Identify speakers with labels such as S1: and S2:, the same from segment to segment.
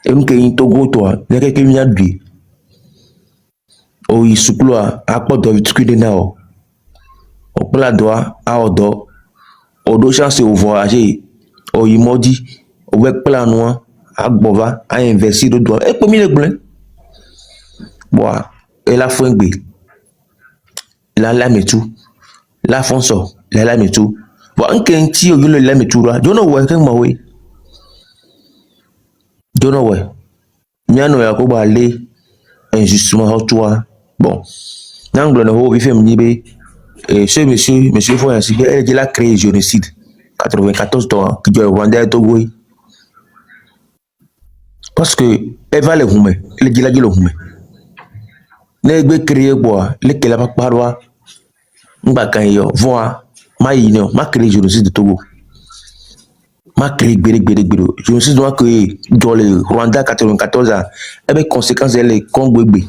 S1: Et nous qui Togo toi, les quelques minutes de oh il souple à pas de discuter nao. Au plat droit à odo, odo chance au voyager. Oh il m'a dit, au bec plan noir, à bova, à investir de droit. Et pour le blanc, bois, et la fin B. La lame tout, la fonso, la lame tout. Bon, un kenti au lieu de la lame tout là, je ne vois qu'un mauvais. Je ne vois. Nyano ya ko ba le injustement toi bon n'angle na ho bi fait mnibe et ce monsieur faut ainsi il a créé génocide 94 ans qui doit Rwanda Togo parce que elle va le hume il dit la gilo hume ne be créer quoi le que la pas parwa ngba kan yo voa ma yino ma créé génocide de Togo ma créé gbere génocide doit que dans le Rwanda 94 ans avec conséquences les Congo gbe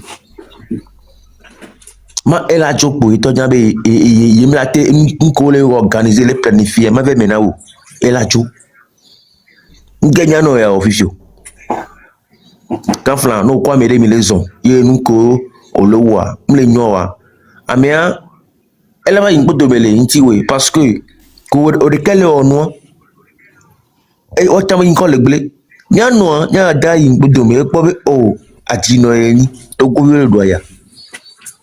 S1: ma elle a job pour étant bien et me la té une organiser les planifier ma veut maintenant elle a job gagnant no ya officiel quand flan no quoi me les ont ye nous ko olowa me nyowa amia elle va une bodo mele nti we parce que ko o de quel ono e o tama in ko legle nya no nya da in bodo me po be o atino eni to go we do ya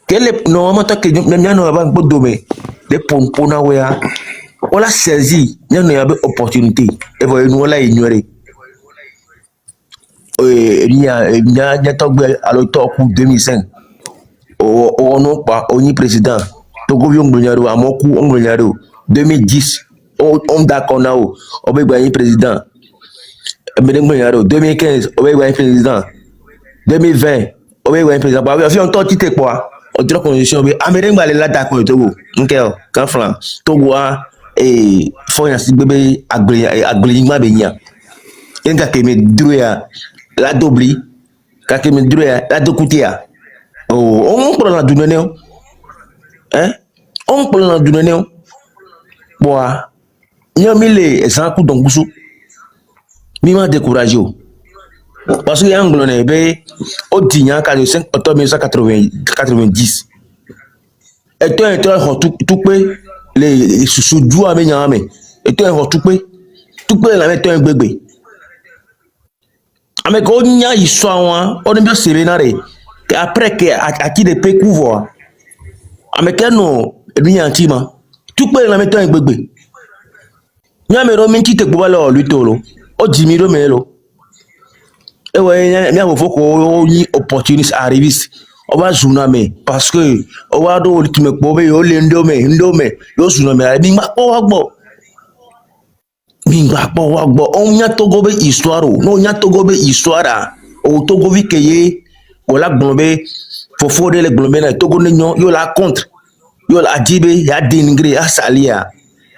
S1: quel no ma to ke nya no ba bodo me de pompona we ya on saisi nya no ya be opportunité e vo nous la ignorer il y a togbe à l'automne 2005 on non pas on président Togo yon glonyaro amoku on glonyaro 2010 on d'accord na o be gba président me glonyaro 2015 on be gba président 2020 on be gba président ba fi on to tite quoi on dire condition be amere gba le la d'accord Togo nkel kan flan Togo a fo yan si bebe agbe ma be nya enga ke me druya la dobli kake me druya la dokutia oh on prend la dunene hein on prend la dunene boa nyamile esanku dongusu mi ma découragé parce que anglone be au dignan 5 octobre 1990 et toi tout pe les sous du ame nyame et toi tout pe la mettre un bébé mais quand on y a histoire on est bien sévénaré après que à qui de pe couvre mais que non lui antima tout peut la mettre un bébé nyame ro min kite gbo la lu tolo o jimi ro melo e we nya faut ko ni opportuniste arrivis o ba tsunami parce que o wa do ultime gbo be yo le ndome yo tsunami bi ma po wa gbo Minga po wagbo on nya Togo be histoire no nya Togo be histoire o Togo vi keye wala glombe fofo de le glombe na Togo ne nyo yo la contre yo la dibe ya dénigrer ya salia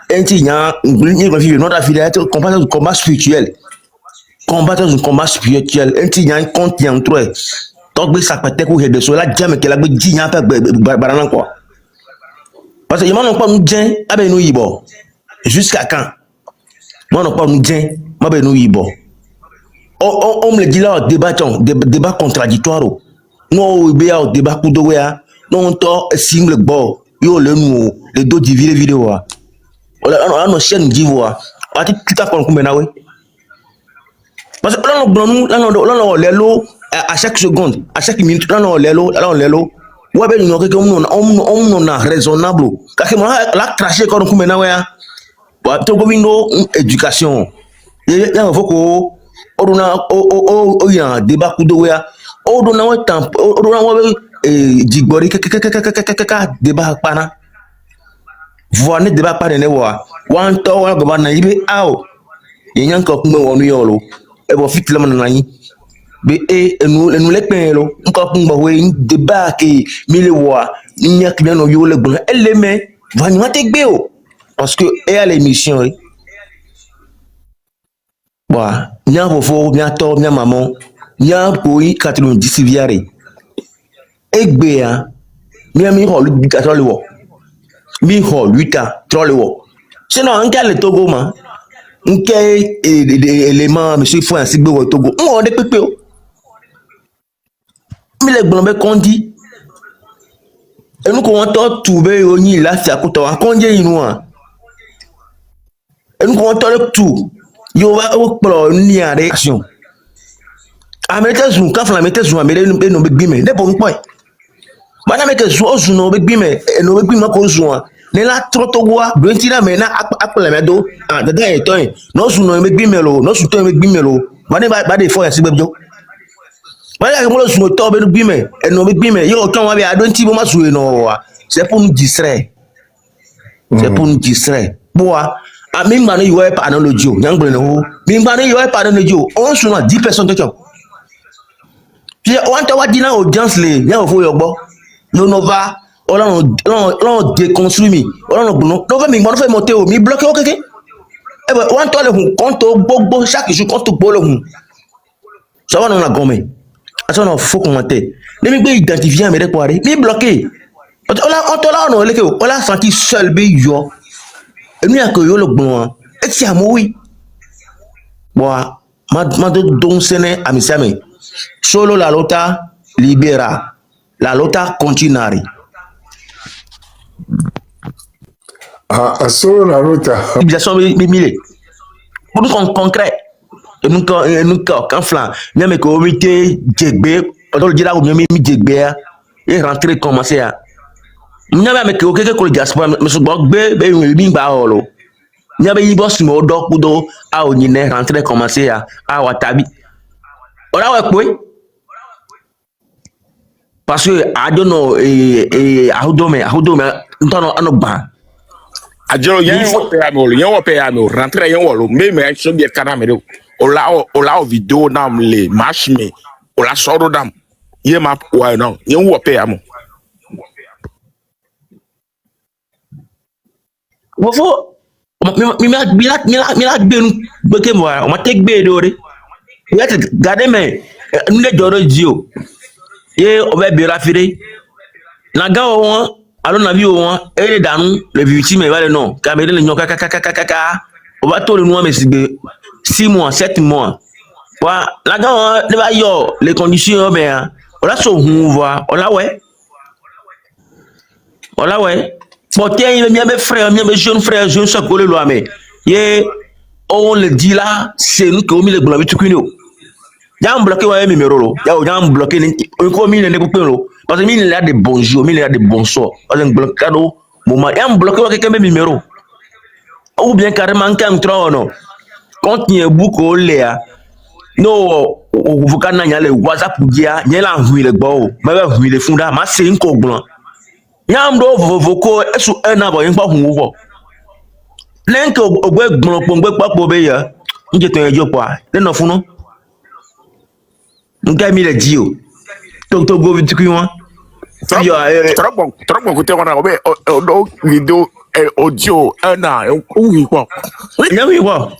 S1: enti nya ni ko fi no da fi de combat spirituel enti nya contre yan trop Togbe sa pete ko hebe so la jame ke la gbe ji nya pa barana quoi parce que il m'a pas nous dien abe no yibo jusqu'à quand moi non pas nous dire ma ben nous yibo on me dit là débat contradictoire non be ya débat kudo we ya non to single bo yo le nous les deux diviser vidéo on no chaîne divoa ati kita kon ko menawe parce que là non lelo à chaque seconde à chaque minute là non lelo wa be nous que on na raisonnable parce que la cracher kon ko menawe ya Togo wingo éducation il faut ko oduna o ya débat kudo ya oduna wa temp oduna wa jigbori kaka débat pana voir ne débat pana ne wa wan to wa go na ibe aw yenyan ko kuma wonu yolo e bo fit lam na yi be enu le penlo nko kuma we débat ke mile wa nyak na no yole gbon eleme va ni te gbe o parce que et à l'émission bah nya fofo nya to nya maman nya poi 90 viare egbe ya mi ho lu ka to le wo mi ho lu ta tro le wo sinon en quel Togo ma Nke élément monsieur faut ainsi gbe wo Togo. On de pepe o. Mi le gbon be kondi. Enu ko won to tu be oyin la fi akuto wa konje inu a. Enu ko won to tu. Yo va o pro ni a réaction. Amete zun ka fla mete zun amere no be gbime. De bo npo e. Bana meke zun o zun no be gbime, no be gbime ko zun a. Ne la troto wa do ntira me na akpele me do. Ah dada e to e. No zun no be gbime lo, no zun to be gbime lo. Bani ba de fo yasi gbebjo. Bani ya mo lo zun to be gbime, no be gbime. Yo ton wa be ado nti bo ma zun no wa. C'est pour nous distraire. C'est pour nous distraire. Boa, a mi ngba no yo e pa no lojo, nyang bre no ho. Mi ngba no yo e pa no lojo. On sun na 10 personnes to. Puis on te wa dina audience le, nya fo yo gbo. No nova, on déconstruit mi. On no va mi ngba no fe monter o, mi bloquer o keke. Eh ben on to le hun compte gbogbo chaque jour compte gbo le hun. Ça va non la gomme. Ça on faut commenter. Ne mi gbe identifier mi de quoi mi bloquer. On te là on le ke on l'a senti seul be yo. Et nous a que yo le bon. Et si amo oui. Boa, ma do don sene amisame. Solo la lota libera. La lota continuare.
S2: Ah, solo la lota.
S1: Civilisation mille. Pour nous concret. Et nous quand flan, même que omité djegbe, on le dira ou même mi djegbe et rentrer commencer à. Nyaba me ke o keke ko diaspora me so gbogbe be mi gba olo. Nyaba yi boss mo do kudo a o nyine rentrer commencer à watabi. Ora we pe parce que I don't know ahudome ntono anogba.
S3: Ajolo yen wo pe amolo rentrer yen wo lo me so bi kana me do. Ola video nam le match me. Ola soro dam. Ye ma wa no yen wo pe amo.
S1: Wofo mi la gbenu gbeke mo o ma te gbe do re. We te gade me nle joro jio. Ye o be bi rafire. Na ga won alo na bi won e le danu le victime va le non. Cameroun le nyon kaka. O va to le nou me sigbe 6 mois, 7 mois. Wa la ga won le ba yo les conditions ben o la so hun voa o la we. O la we. Bon, tiens, il y a mes frères, mes jeunes frères, jeunes soeurs, collés loin, mais on le dit là, c'est nous qui avons mis les blocs, tout le monde. Il y a un bloqué, il y a un numéro, il y a un bloqué, il y a un million de parce qu'il y a des bonjours, il y a des bonsoirs, il y a un bloqué, il y a un bloqué, il y a un numéro. Ou bien carrément, quand on non, quand il y a beaucoup de l'air, non, vous avez les WhatsApp pour dire, il y a la rue, les beaux, mais la rue, les fonds, mais c'est une cogne. Nyam do vovoko esu ena bo yin pa hun wo lenke ogbe gbon pongbe papo be ya nje to ejo pa le no fun no ngai mi le ji o to go bi tukun won yo
S3: trop bon côté on a be do video audio ena wi po
S1: nyam wi po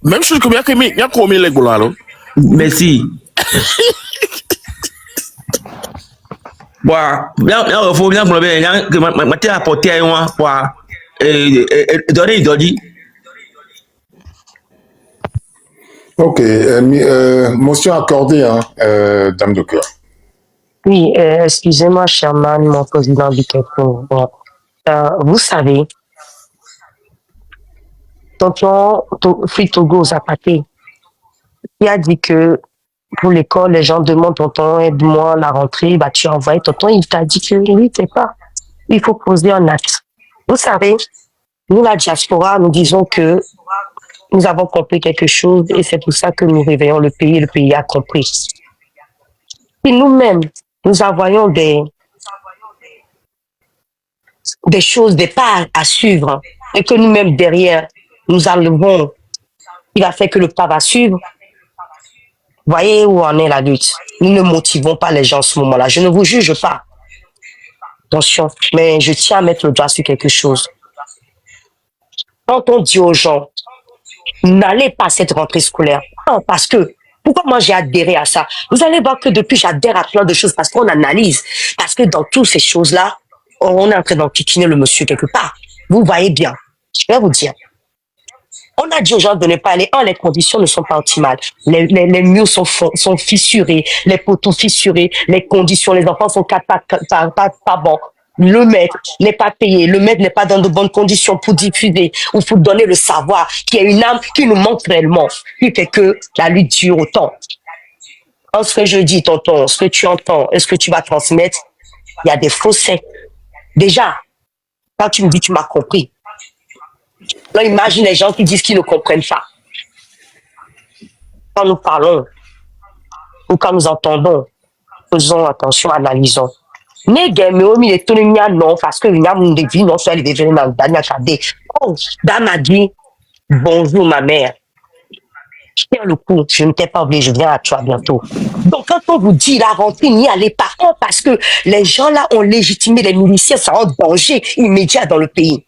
S3: même chose que bien que mi ko mi le gbolalo
S1: merci. Bon, bien, faut bien pour bien que ma terre apporter à moi pour donner d'odi.
S2: Ok, motion accordée, hein, dame de cœur.
S4: Oui, excusez-moi, Sherman, mon président du Capon. Bon. Vous savez, tonton Free Togo Zapaté, il a dit que pour l'école, les gens demandent tonton, aide-moi à la rentrée, bah tu as envoyé tonton, il t'a dit que oui, c'est pas. Il faut poser un acte. Vous savez, nous, la diaspora, nous disons que nous avons compris quelque chose et c'est pour ça que nous réveillons le pays a compris. Si nous-mêmes, nous envoyons des choses, des pas à suivre et que nous-mêmes derrière, nous enlevons, il va faire que le pas va suivre. Voyez où en est la lutte. Nous ne motivons pas les gens en ce moment-là. Je ne vous juge pas. Attention, mais je tiens à mettre le doigt sur quelque chose. Quand on dit aux gens, n'allez pas à cette rentrée scolaire, non, parce que, pourquoi moi j'ai adhéré à ça? Vous allez voir que depuis j'adhère à plein de choses parce qu'on analyse. Parce que dans toutes ces choses-là, on est en train d'enquiquiner le monsieur quelque part. Vous voyez bien. Je vais vous dire. On a dit aux gens de ne pas aller. Les conditions ne sont pas optimales. Les murs sont fissurés, les poteaux fissurés, les conditions, les enfants sont pas bons. Le maître n'est pas payé, le maître n'est pas dans de bonnes conditions pour diffuser ou pour donner le savoir, qui est une âme qui nous manque réellement, qui fait que la lutte dure autant. En ce que je dis, tonton, ce que tu entends, est-ce que tu vas transmettre, il y a des fossés. Déjà, quand tu me dis tu m'as compris, là, imagine les gens qui disent qu'ils ne comprennent pas. Quand nous parlons ou quand nous entendons, faisons attention, analysons. Non, parce que non, oh, dame a dit, bonjour ma mère. Tiens le coup, je ne t'ai pas oublié, je viens à toi bientôt. Donc quand on vous dit la rentrée, n'y allez pas, parce que les gens là ont légitimé les miliciens, ça a un danger immédiat dans le pays.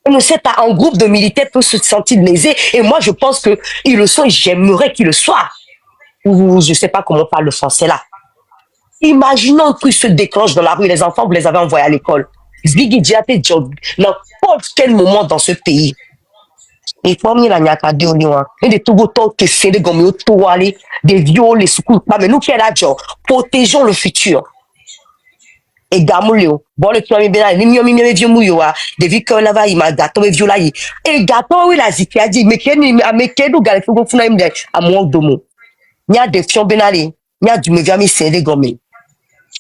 S4: On ne sait pas, un groupe de militaires peut se sentir lésé, et moi je pense qu'ils le sont, et j'aimerais qu'ils le soient. Ou je ne sais pas comment on parle le français là. Imaginons que se déclenche dans la rue, les enfants, vous les avez envoyés à l'école. N'importe quel moment dans ce pays. Et pour moi, des viols, les secours, mais nous qui est là, protégeons le futur. Et Gamoulio, bon, le premier bénin, les mieux vieux mouillot, des vies qu'on avait, il m'a gâteau et violé. Et gâteau, oui, la ziki a dit, mais qu'est-ce que vous faites à mon domo? Il y a des fions bénalés, il y a du me via mi c'est gommé.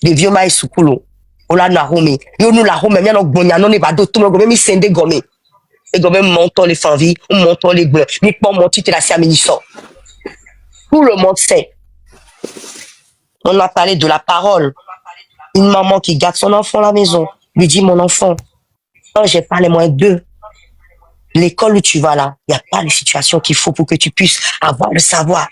S4: Des vieux maïs sous coulo. On l'a narromé. Yo nous la romé, bien on bonia, non, n'est pas d'autres, on gommé mi c'est gommé. Et gommé montons les fanvis, ou montons les bleus. Mais pas mon titre, la siamélissant. Tout le monde sait. On a parlé de la parole. Une maman qui garde son enfant à la maison, lui dit, mon enfant, quand j'ai pas les moyens d'eux, l'école où tu vas là, il n'y a pas les situations qu'il faut pour que tu puisses avoir le savoir.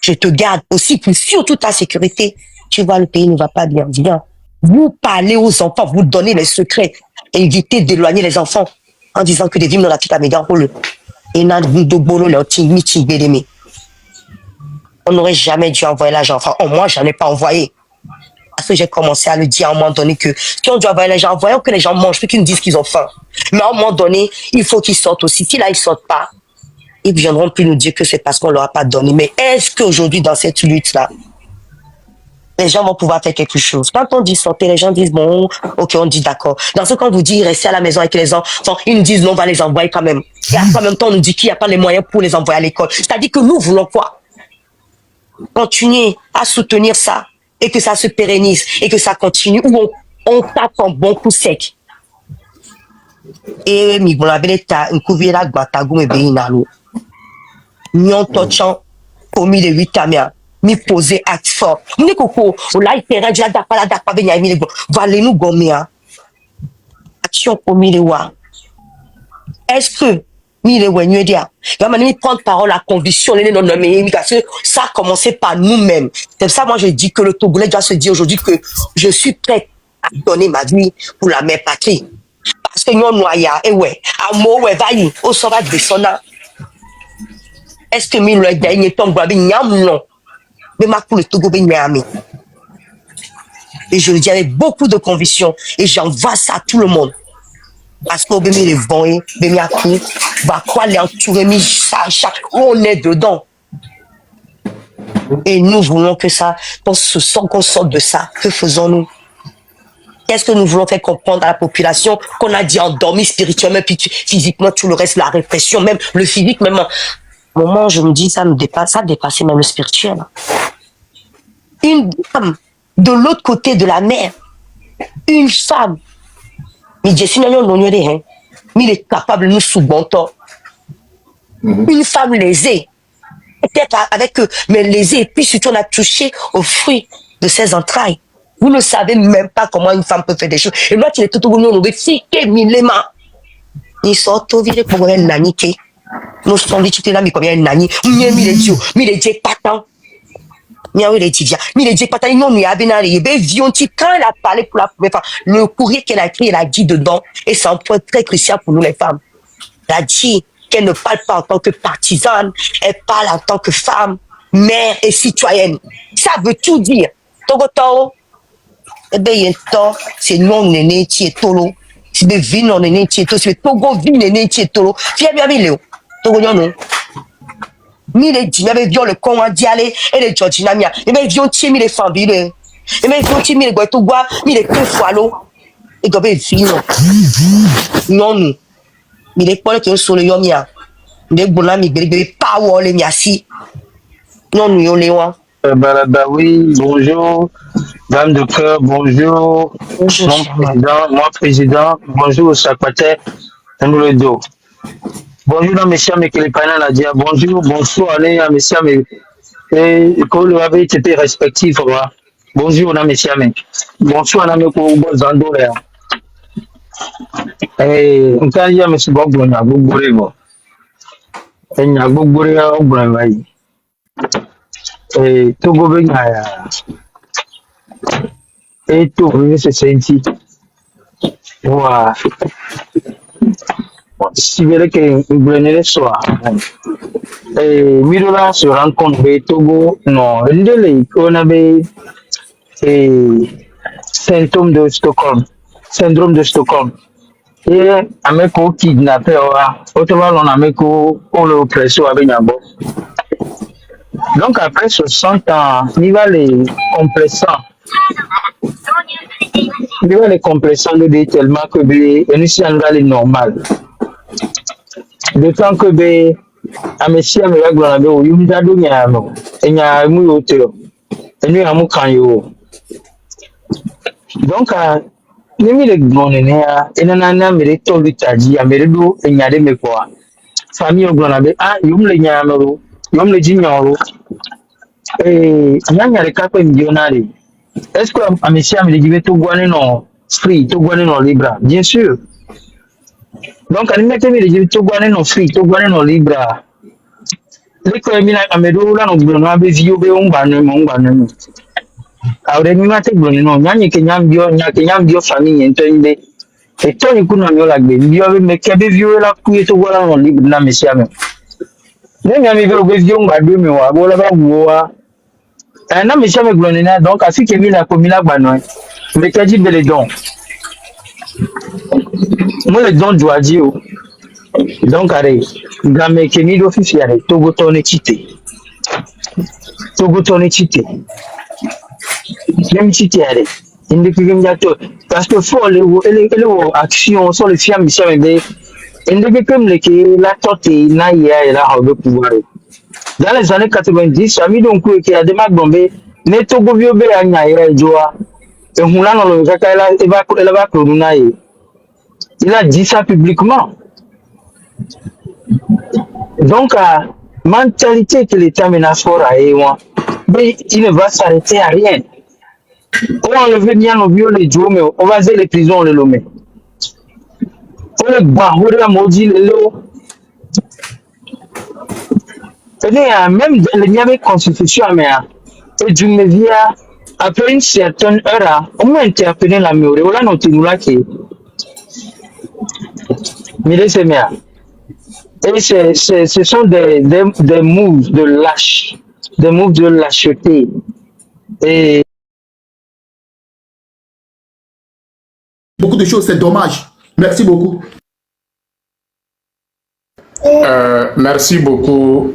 S4: Je te garde aussi pour surtout ta sécurité. Tu vois, le pays ne va pas bien. Viens. Vous parlez aux enfants, vous donnez les secrets. Évitez d'éloigner les enfants en disant que des vimes dans la petite améga roule. Et on n'aurait jamais dû envoyer l'argent. Enfin, moi, j'en ai pas envoyé. Parce que j'ai commencé à le dire à un moment donné que si on doit envoyer les gens, voyons que les gens mangent, puis qu'ils nous disent qu'ils ont faim. Mais à un moment donné, il faut qu'ils sortent aussi. Si là, ils sortent pas, ils viendront plus nous dire que c'est parce qu'on leur a pas donné. Mais est-ce qu'aujourd'hui, dans cette lutte-là, les gens vont pouvoir faire quelque chose? Quand on dit sortir, les gens disent bon, ok, on dit d'accord. Dans ce cas, on vous dit rester à la maison avec les enfants, ils nous disent non, on va les envoyer quand même. Et en même temps, on nous dit qu'il n'y a pas les moyens pour les envoyer à l'école. C'est-à-dire que nous voulons quoi? Continuer à soutenir ça et que ça se pérennise et que ça continue, ou on tape un bon coup sec. Et mi bon avait ta un couvert à Gbatago et Béinalo. Nyon tochan commis les 8 tamia. Mi poser acte fort. Mune koko, o la itera dia da pa benya mi le bon. Valez nous gomea. Action commis les wa. Est-ce que mi le wenye dia? Il va prendre parole à conviction, parce que ça a commencé par nous-mêmes. C'est pour ça, moi, je dis que le Togolais doit se dire aujourd'hui que je suis prêt à donner ma vie pour la mère patrie. Parce que nous, noya, et ouais, amour, ouais, vaille, au sauvage de sona. Est-ce que mi le gagne ton bois, non? Mais ma pour le Togo, et je le dis avec beaucoup de conviction, et j'envoie ça à tout le monde. Parce qu'on veut les vents, mais à coup, va quoi les entourer, mais chaque, on est dedans. Et nous voulons que ça, qu'on sorte de ça. Que faisons-nous? Qu'est-ce que nous voulons faire comprendre à la population qu'on a dit endormi spirituellement, puis physiquement, tout le reste, la répression, même le physique, même. Au moment où je me dis, ça dépassait même le spirituel. Une femme de l'autre côté de la mer, une femme, mais il est capable de nous sous-bonter. Une femme lésée, peut-être avec eux, mais lésée, et puis surtout on a touché aux fruits de ses entrailles. Vous ne savez même pas comment une femme peut faire des choses. Et moi, tu es tout au bout, on veut fiquer milléma. Ils sont tout virés pour un nani. Nous sommes dit, tu es là, mais combien un nani? Mais les dieux, pas tant. Mais les dieux, pas tant. Non, mais quand elle a parlé pour la première fois, le courrier qu'elle a écrit, elle a dit dedans, et c'est un point très crucial pour nous les femmes. Elle a dit qu'elle ne parle pas en tant que partisane, elle parle en tant que femme, mère et citoyenne. Ça veut tout dire. Togoto, eh bien, c'est non, néné, qui est tolo. Si bien, vie, non, néné, qui est tolo. Si bien, Togo, vie, néné, qui est tolo. Viens, bien, Léo. Togo non. Mi les dîmes avec viol le con en dialé et les Georgina mia. Et ben viol tiens mi les fambilles. Et ben viol tiens mi les bois tout bois mi les peu foilo. Et dobe vino. Non nous. Mi les pole qui sur le yomia. Les bonam mi bébé power les miasi. Non nous yo lewa.
S5: Oui, bonjour. Dame de cœur, bonjour.
S4: Bonjour.
S5: Mon président, moi président, bonjour au secrétaire, nous le dos. Bonjour, messieurs, mais que les panels a dit bonjour, bonsoir, messieurs, mais que le avez été respectif, bonjour, messieurs, mais bonsoir, mais que vous zando là. On t'a dit, monsieur Bob, on a beaucoup de mots. Il y a beaucoup de mots. Tout le monde et tout le monde se sentit. Voilà. Si vous voulez que vous preniez le soir, Mirola se rencontre avec Togo, non, on avait symptôme de Stockholm, syndrome de Stockholm. Et avec un kidnappé, autrement on a mis on le pression avec Nyabo. Donc après 60 ans, il va les compressants. Il va les compressants de dire tellement que nous sommes normal. D'autant que a messia me va gloire au yumda do nyamo enya mu yotero enu amu kan yo donc ni mi le gbon ni a enana na mere to lutaji a mere do enya de me kwa famille gloire be yum le nyamo yum le jinyoro nyanya le ka pe millionnaire est-ce que a messia me le jibe to gwane no free to gwane no libra bien sûr. Donc, à l'immédiat, il dit tout gagner nos fruits, tout gagner nos libres. Les communes à Médou, là, nous voulons des vieux béons, mon banane. Alors, les mimates, non, il y a bio famille, entendez. Et toi, il y a la bio, mais qui a des vieux là, qui est au voilà, on libre, là, messieurs. Les miens, des vieux, on va deux, mais on va voir. Un homme, messieurs, mais donc, à ce qui est mis la commune à Banoï, mais qui a dit les dons. Moi, les dons doivent dire. Donc, allez, gamme qui est officiel, Togo tourne cheaté. Togo tourne cheaté. Même cheaté, allez. Parce que faut les actions sur les filles, mais il comme les la torte, n'a et la robe pouvoir. Dans les années 90, ami donc qui a démarré bombé, mais Togo vieux bé à Naya et Joa. Et on a dans le Zakala et va Klonunaï. Il a dit ça publiquement. Donc, mentalité que l'État menace fort à Ewa, mais il ne va s'arrêter à rien. On enlève bien nos vieux les jours, mais on va les prisons, on les met. On les bat, on les maudit, les lots. Même dans les miens constitutions, mais et du média, après une certaine heure, on m'a interpellé la mur, on a noté nous là qui. Mais laissez moi. Et ce sont des moves de lâche, des moves de lâcheté. Et
S6: beaucoup de choses, c'est dommage. Merci beaucoup.
S2: Merci beaucoup,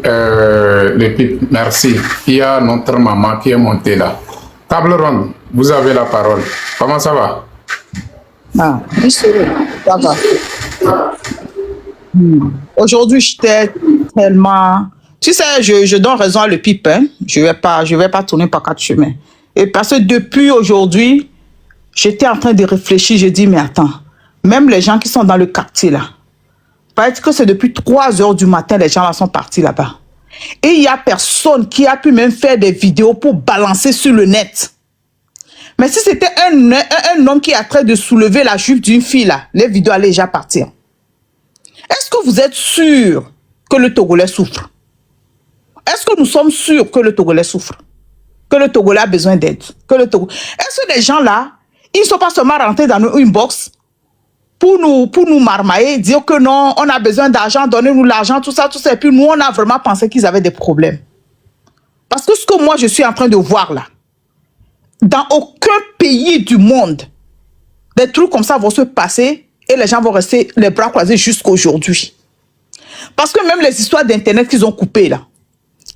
S2: merci. Il y a notre maman qui est montée là. Table ronde, vous avez la parole. Comment ça va?
S7: Ça va. Aujourd'hui, j'étais tellement... Tu sais, je donne raison à le pipe. Hein? Je vais pas tourner par quatre chemins. Et parce que depuis aujourd'hui, j'étais en train de réfléchir. Je dis, mais attends, même les gens qui sont dans le quartier là, peut-être que c'est depuis 3 heures du matin, les gens là sont partis là-bas. Et il n'y a personne qui a pu même faire des vidéos pour balancer sur le net. Mais si c'était un homme qui est en train de soulever la jupe d'une fille là, les vidéos allaient déjà partir. Est-ce que vous êtes sûr que le Togolais souffre? Est-ce que nous sommes sûrs que le Togolais souffre? Que le Togolais a besoin d'aide? Est-ce que les gens là, ils ne sont pas seulement rentrés dans nos inbox pour nous marmailler, dire que non, on a besoin d'argent, donnez-nous l'argent, tout ça, et puis nous, on a vraiment pensé qu'ils avaient des problèmes. Parce que ce que moi, je suis en train de voir là, dans aucun pays du monde, des trucs comme ça vont se passer et les gens vont rester les bras croisés jusqu'à aujourd'hui. Parce que même les histoires d'Internet qu'ils ont coupées là,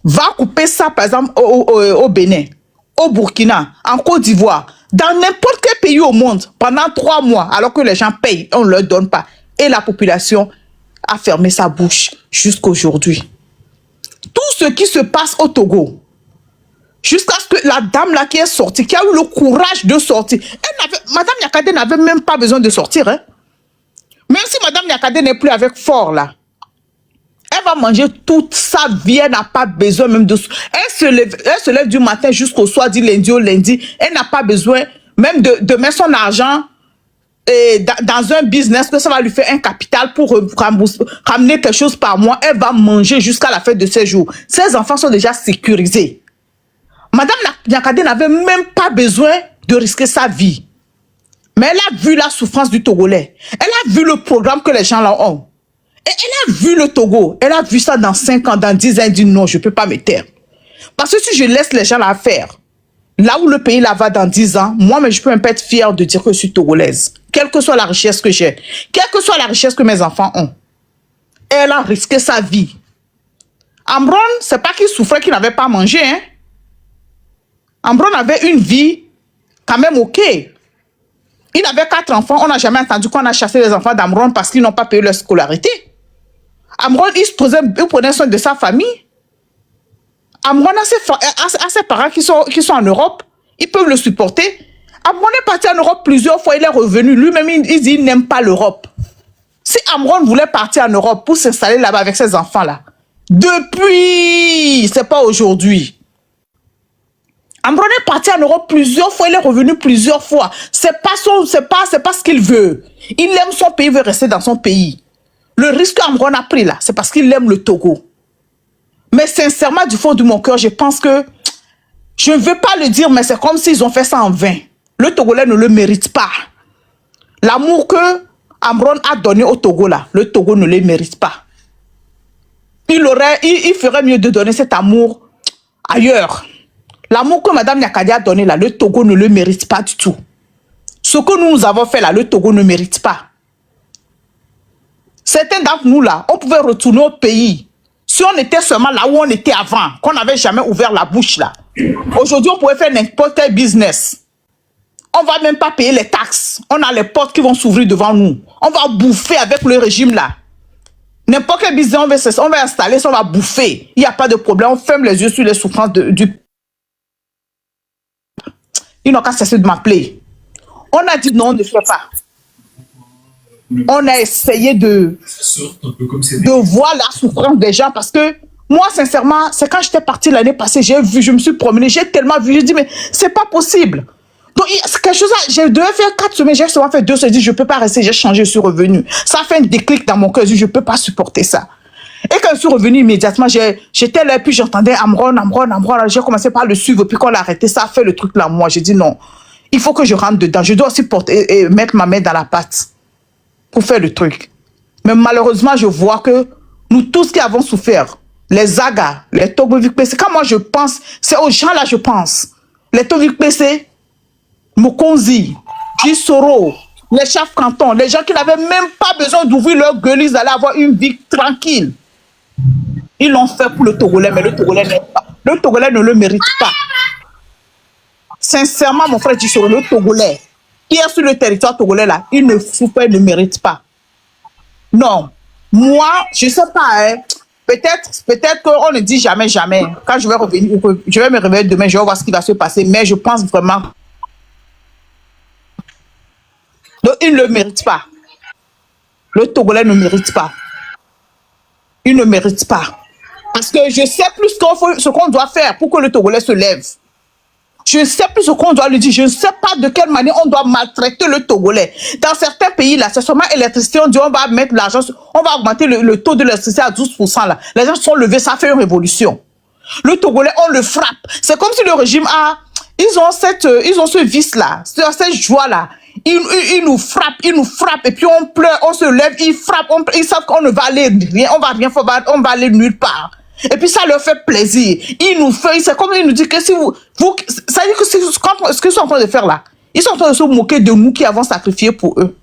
S7: va couper ça par exemple au Bénin, au Burkina, en Côte d'Ivoire, dans n'importe quel pays au monde, pendant 3 mois, alors que les gens payent, on ne leur donne pas. Et la population a fermé sa bouche jusqu'à aujourd'hui. Tout ce qui se passe au Togo, jusqu'à ce que la dame là qui est sortie, qui a eu le courage de sortir, Madame Yakadé n'avait même pas besoin de sortir. Hein. Même si Madame Yakadé n'est plus avec Fort là, elle va manger toute sa vie, elle n'a pas besoin même de... Elle se lève du matin jusqu'au soir, du lundi au lundi, elle n'a pas besoin même de mettre son argent dans un business, que ça va lui faire un capital pour ramener quelque chose par mois. Elle va manger jusqu'à la fin de ses jours. Ses enfants sont déjà sécurisés. Madame Yakadé n'avait même pas besoin de risquer sa vie. Mais elle a vu la souffrance du Togolais. Elle a vu le programme que les gens là ont. Et elle a vu le Togo. Elle a vu ça dans 5 ans, dans 10 ans. Elle dit non, je ne peux pas me taire. Parce que si je laisse les gens là faire, là où le pays là va dans 10 ans, moi, mais je peux même pas être fière de dire que je suis togolaise. Quelle que soit la richesse que j'ai, quelle que soit la richesse que mes enfants ont. Elle a risqué sa vie. Amron, c'est pas qu'il souffrait, qu'il n'avait pas mangé. Hein. Amron avait une vie quand même ok. Il avait 4 enfants. On n'a jamais entendu qu'on a chassé les enfants d'Amron parce qu'ils n'ont pas payé leur scolarité. Amron, il prenait soin de sa famille. Amron a ses parents qui sont en Europe. Ils peuvent le supporter. Amron est parti en Europe plusieurs fois. Il est revenu. Lui-même, il dit qu'il n'aime pas l'Europe. Si Amron voulait partir en Europe pour s'installer là-bas avec ses enfants-là, depuis, c'est pas aujourd'hui. Amron est parti en Europe plusieurs fois, il est revenu plusieurs fois. C'est pas ce qu'il veut. Il aime son pays, il veut rester dans son pays. Le risque qu'Amron a pris là, c'est parce qu'il aime le Togo. Mais sincèrement, du fond de mon cœur, je pense que, je ne veux pas le dire, mais c'est comme s'ils ont fait ça en vain. Le Togolais ne le mérite pas. L'amour que Amron a donné au Togo là, le Togo ne le mérite pas. Il ferait mieux de donner cet amour ailleurs. L'amour que Mme Yakadé a donné là, le Togo ne le mérite pas du tout. Ce que nous avons fait là, le Togo ne mérite pas. Certains d'entre nous là, on pouvait retourner au pays. Si on était seulement là où on était avant, qu'on n'avait jamais ouvert la bouche là. Aujourd'hui, on pouvait faire n'importe quel business. On ne va même pas payer les taxes. On a les portes qui vont s'ouvrir devant nous. On va bouffer avec le régime là. N'importe quel business, on va installer, ça, on va bouffer. Il n'y a pas de problème. On ferme les yeux sur les souffrances du... Ils n'ont qu'à cesser de m'appeler. On a dit non, on ne fait pas. On a essayé de voir la souffrance des gens parce que moi, sincèrement, c'est quand j'étais partie l'année passée, j'ai vu, je me suis promenée, j'ai tellement vu, j'ai dit, mais c'est pas possible. Donc, c'est quelque chose, je devais faire 4 semaines, j'ai seulement fait 2 semaines, je ne peux pas rester, j'ai changé, je suis revenue. Ça a fait un déclic dans mon cœur, je ne peux pas supporter ça. Et quand je suis revenue immédiatement, j'étais là, puis j'entendais Amron, j'ai commencé par le suivre, puis quand on l'a arrêté, ça a fait le truc là, moi, j'ai dit non, il faut que je rentre dedans, je dois aussi porter et mettre ma main dans la pâte pour faire le truc. Mais malheureusement, je vois que nous tous qui avons souffert, les Aga, les Togolais PC, quand moi je pense, c'est aux gens là je pense, les Togolais PC, Mokonzi, Gisoro, les chefs cantons, les gens qui n'avaient même pas besoin d'ouvrir leur gueule, ils allaient avoir une vie tranquille. Ils l'ont fait pour le Togolais, mais le Togolais n'aime pas. Le Togolais ne le mérite pas. Sincèrement, mon frère Gisoro, le Togolais, qui est sur le territoire togolais là, il ne souffre pas, il ne mérite pas. Non. Moi, je ne sais pas, hein, peut-être qu'on ne dit jamais, jamais. Quand je vais revenir, je vais me réveiller demain, je vais voir ce qui va se passer, mais je pense vraiment. Donc, il ne le mérite pas. Le Togolais ne mérite pas. Il ne mérite pas. Parce que je sais plus ce qu'on doit faire pour que le Togolais se lève. Je ne sais plus ce qu'on doit lui dire. Je ne sais pas de quelle manière on doit maltraiter le Togolais. Dans certains pays, là, c'est seulement électricité. On dit on va mettre l'argent, on va augmenter le taux de l'électricité à 12%. Là. Les gens sont levés, ça fait une révolution. Le Togolais, on le frappe. C'est comme si le régime a... Ils ont ce vice-là, cette joie-là. Ils nous frappent, et puis on pleure, on se lève, ils frappent, ils savent qu'on ne va aller rien, on va rien faire, on va aller nulle part. Et puis ça leur fait plaisir. Ils nous font, c'est comme ils nous disent que si ça veut dire que ce qu'ils sont en train de faire là, ils sont en train de se moquer de nous qui avons sacrifié pour eux.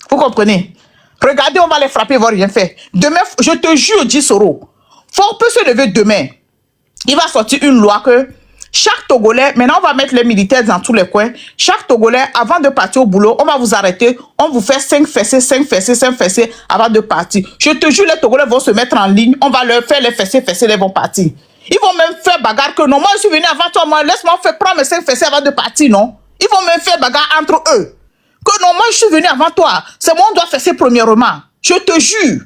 S7: Vous comprenez? Regardez, on va les frapper, ils vont rien faire. Demain, je te jure, dit Soro, Fort peut se lever demain. Il va sortir une loi que chaque Togolais, maintenant on va mettre les militaires dans tous les coins, chaque Togolais, avant de partir au boulot, on va vous arrêter, on vous fait 5 fessées avant de partir. Je te jure, les Togolais vont se mettre en ligne, on va leur faire les fessées, ils vont partir. Ils vont même faire bagarre que non, moi je suis venu avant toi, moi laisse-moi faire prendre mes 5 fessées avant de partir, non? Ils vont même faire bagarre entre eux. Que non, moi je suis venu avant toi, c'est moi on doit fesser premièrement. Je te jure.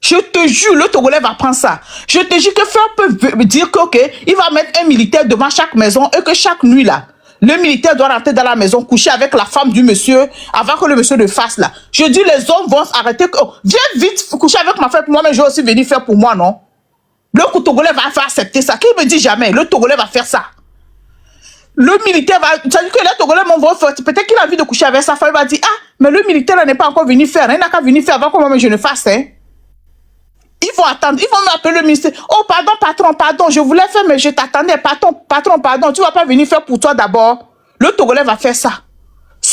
S7: Je te jure, le Togolais va prendre ça. Je te jure que Frère peut dire que, ok, il va mettre un militaire devant chaque maison et que chaque nuit, là, le militaire doit rentrer dans la maison, coucher avec la femme du monsieur avant que le monsieur ne fasse, là. Je dis, les hommes vont s'arrêter. Oh, viens vite coucher avec ma femme, moi, mais je vais aussi venir faire pour moi, non? Le Togolais va faire accepter ça. Qui me dit jamais? Le Togolais va faire ça. Le militaire va... C'est-à-dire que le Togolais m'envoie... Peut-être qu'il a envie de coucher avec sa femme, il va dire, ah, mais le militaire n'est pas encore venu faire. Il n'a qu'à venir faire avant que moi, je ne fasse, hein. Ils vont attendre, ils vont m'appeler le ministère. Oh, pardon, patron, pardon, je voulais faire, mais je t'attendais. Patron, pardon, tu ne vas pas venir faire pour toi d'abord. Le Togolais va faire ça.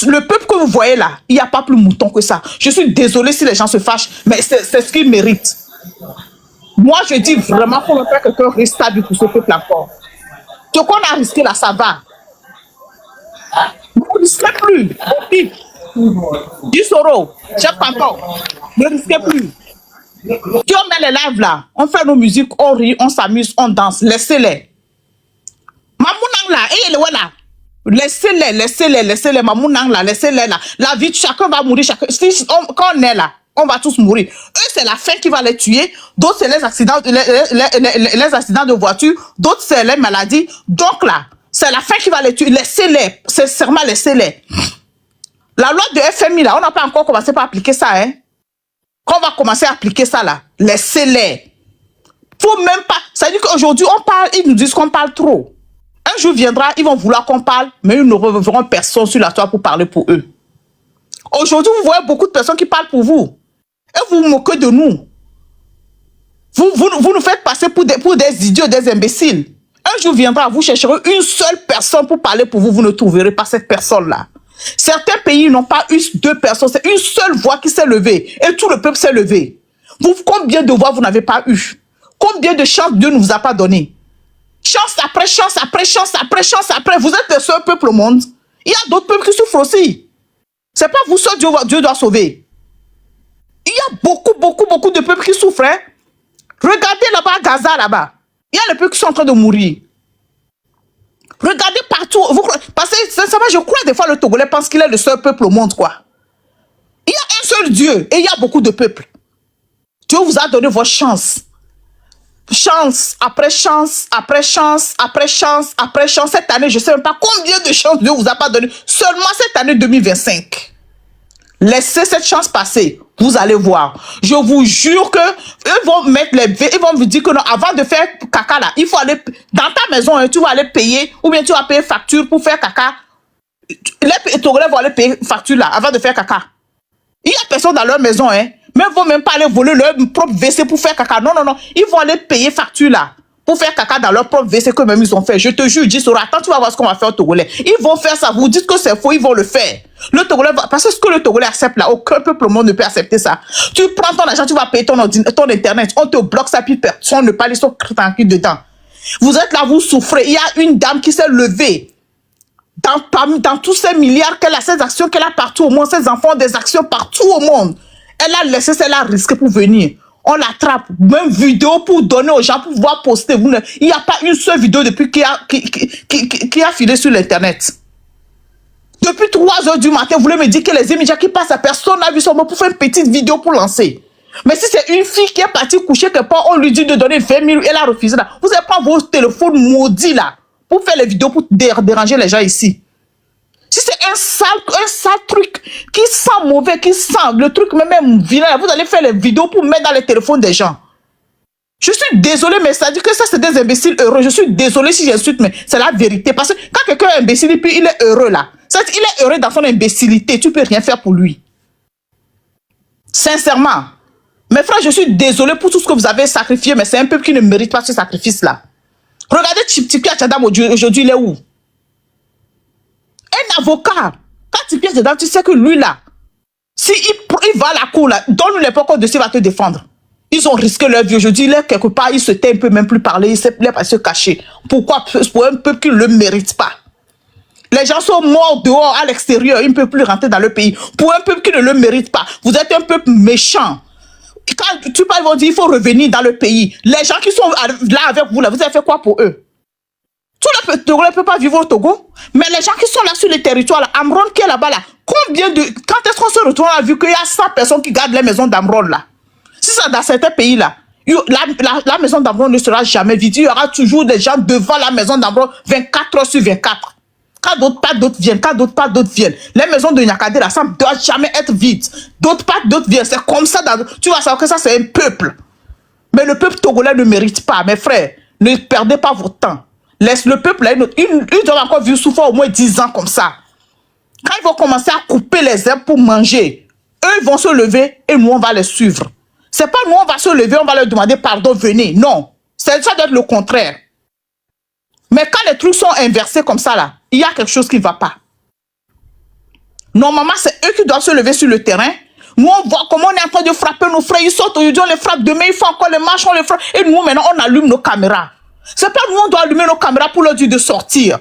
S7: Le peuple que vous voyez là, il n'y a pas plus mouton que ça. Je suis désolé si les gens se fâchent, mais c'est ce qu'ils méritent. Moi, je dis vraiment qu'il faut faire quelqu'un restable pour ce peuple encore. Ce qu'on a risqué là, ça va. Vous ne risquez plus. Du Soro, chef canton, ne risquez plus. Si on met les lives là, on fait nos musiques, on rit, on s'amuse, on danse, laissez-les. Mamounang là, et le là, laissez-les, Mamounang là, laissez-les là. La vie, chacun va mourir, quand on est là, on va tous mourir. Eux, c'est la faim qui va les tuer, d'autres, c'est les accidents, les accidents de voiture, d'autres, c'est les maladies. Donc là, c'est la faim qui va les tuer, laissez-les, sincèrement, laissez-les. La loi de FMI là, on n'a pas encore commencé par appliquer ça, hein. Quand on va commencer à appliquer ça là, laissez-les. Faut même pas. Ça veut dire qu'aujourd'hui, on parle, ils nous disent qu'on parle trop. Un jour viendra, ils vont vouloir qu'on parle, mais ils ne reverront personne sur la toile pour parler pour eux. Aujourd'hui, vous voyez beaucoup de personnes qui parlent pour vous. Et vous vous moquez de nous. Vous nous faites passer pour des idiots, des imbéciles. Un jour viendra, vous chercherez une seule personne pour parler pour vous, vous ne trouverez pas cette personne-là. Certains pays n'ont pas eu 2 personnes, c'est une seule voix qui s'est levée et tout le peuple s'est levé. Combien de voix vous n'avez pas eu? Combien de chances Dieu ne vous a pas donné? Chance après chance après chance après chance après. Vous êtes le seul peuple au monde. Il y a d'autres peuples qui souffrent aussi. C'est pas vous seul Dieu doit sauver. Il y a beaucoup de peuples qui souffrent. Hein? Regardez là-bas, Gaza là-bas. Il y a les peuples qui sont en train de mourir. Regardez partout. Parce que sincèrement, je crois des fois le Togolais pense qu'il est le seul peuple au monde, quoi. Il y a un seul Dieu et il y a beaucoup de peuples. Dieu vous a donné votre chance. Chance après chance, après chance, après chance, après chance. Cette année, je ne sais même pas combien de chances Dieu vous a pas donné. Seulement cette année 2025. Laissez cette chance passer. Vous allez voir. Je vous jure que ils vont mettre ils vont vous dire que non, avant de faire caca là, il faut aller dans ta maison, hein, tu vas aller payer, ou bien tu vas payer facture pour faire caca. Les Togolais vont aller payer facture là, avant de faire caca. Il y a personne dans leur maison, hein. Mais ils vont même pas aller voler leur propre WC pour faire caca. Non. Ils vont aller payer facture là, pour faire caca dans leur propre WC que même ils ont fait. Je te jure, dis Sora, attends, tu vas voir ce qu'on va faire au Togolais. Ils vont faire ça. Vous dites que c'est faux, ils vont le faire. Le Togolais va... Parce que ce que le Togolais accepte là, aucun peuple au monde ne peut accepter ça. Tu prends ton argent, tu vas payer ton internet, on te bloque ça, puis personne ne parle, ils sont tranquilles dedans. Vous êtes là, vous souffrez. Il y a une dame qui s'est levée. Dans tous ces milliards qu'elle a, ces actions qu'elle a partout au monde, ses enfants ont des actions partout au monde. Elle a laissé, elle a risqué pour venir. On l'attrape, même vidéo pour donner aux gens, pour pouvoir poster. Il n'y a pas une seule vidéo depuis qui a filé sur l'internet. Depuis 3 heures du matin, vous voulez me dire que les immédiats qui passent à personne n'a vu son mot pour faire une petite vidéo pour lancer. Mais si c'est une fille qui est partie coucher quelque part, on lui dit de donner 20 000, elle a refusé là. Vous allez prendre vos téléphones maudits là, pour faire les vidéos, pour déranger les gens ici. Si c'est un sale truc qui sent mauvais, qui sent le truc même vilain, vous allez faire les vidéos pour mettre dans les téléphones des gens. Je suis désolé, mais ça dit que ça c'est des imbéciles heureux. Je suis désolé si j'insulte, mais c'est la vérité. Parce que quand quelqu'un est imbécile, puis il est heureux là. Il est heureux dans son imbécilité. Tu peux rien faire pour lui. Sincèrement. Mes frères, je suis désolé pour tout ce que vous avez sacrifié, mais c'est un peuple qui ne mérite pas ce sacrifice-là. Regardez Chiptiki Achadam aujourd'hui, il est où? Un avocat. Quand tu pièces dedans, tu sais que lui là, Si il va à la cour, là, donne-lui les points de il va te défendre. Ils ont risqué leur vie. Aujourd'hui, là, quelque part, ils se taisent, ils ne peuvent même plus parler, ils ne se cacher. Pourquoi? Pour un peuple qui ne le mérite pas. Les gens sont morts dehors, à l'extérieur, ils ne peuvent plus rentrer dans le pays. Pour un peuple qui ne le mérite pas. Vous êtes un peuple méchant. Quand tu parles, ils vont dire, il faut revenir dans le pays. Les gens qui sont là avec vous, là, vous avez fait quoi pour eux? Tout le Togo ne peut pas vivre au Togo. Mais les gens qui sont là sur le territoire, là, Amron qui est là-bas, là, combien de... Quand est-ce qu'on se retrouve, on a vu qu'il y a 100 personnes qui gardent les maisons d'Amron, là. Si c'est dans certains pays, là, la maison d'Amron ne sera jamais vide. Il y aura toujours des gens devant la maison d'Amron 24 heures sur 24. Quand d'autres viennent. Les maisons de Niakade, là, ça ne doit jamais être vide. D'autres viennent. C'est comme ça. Tu vas savoir que ça, c'est un peuple. Mais le peuple togolais ne mérite pas. Mes frères, ne perdez pas votre temps. Laisse le peuple, là, ils doivent encore vivre souffrir au moins 10 ans comme ça. Quand ils vont commencer à couper les herbes pour manger, eux, ils vont se lever et nous, on va les suivre. C'est pas nous, on va se lever, on va leur demander pardon, venez. Non. Ça doit être le contraire. Mais quand les trucs sont inversés comme ça, là, il y a quelque chose qui ne va pas. Normalement, c'est eux qui doivent se lever sur le terrain. Nous, on voit comment on est en train de frapper nos frères. Ils sortent aujourd'hui, on les frappe. Demain, ils font encore les marches, on les frappe. Et nous, maintenant, on allume nos caméras. C'est pas nous, on doit allumer nos caméras pour leur dire de sortir.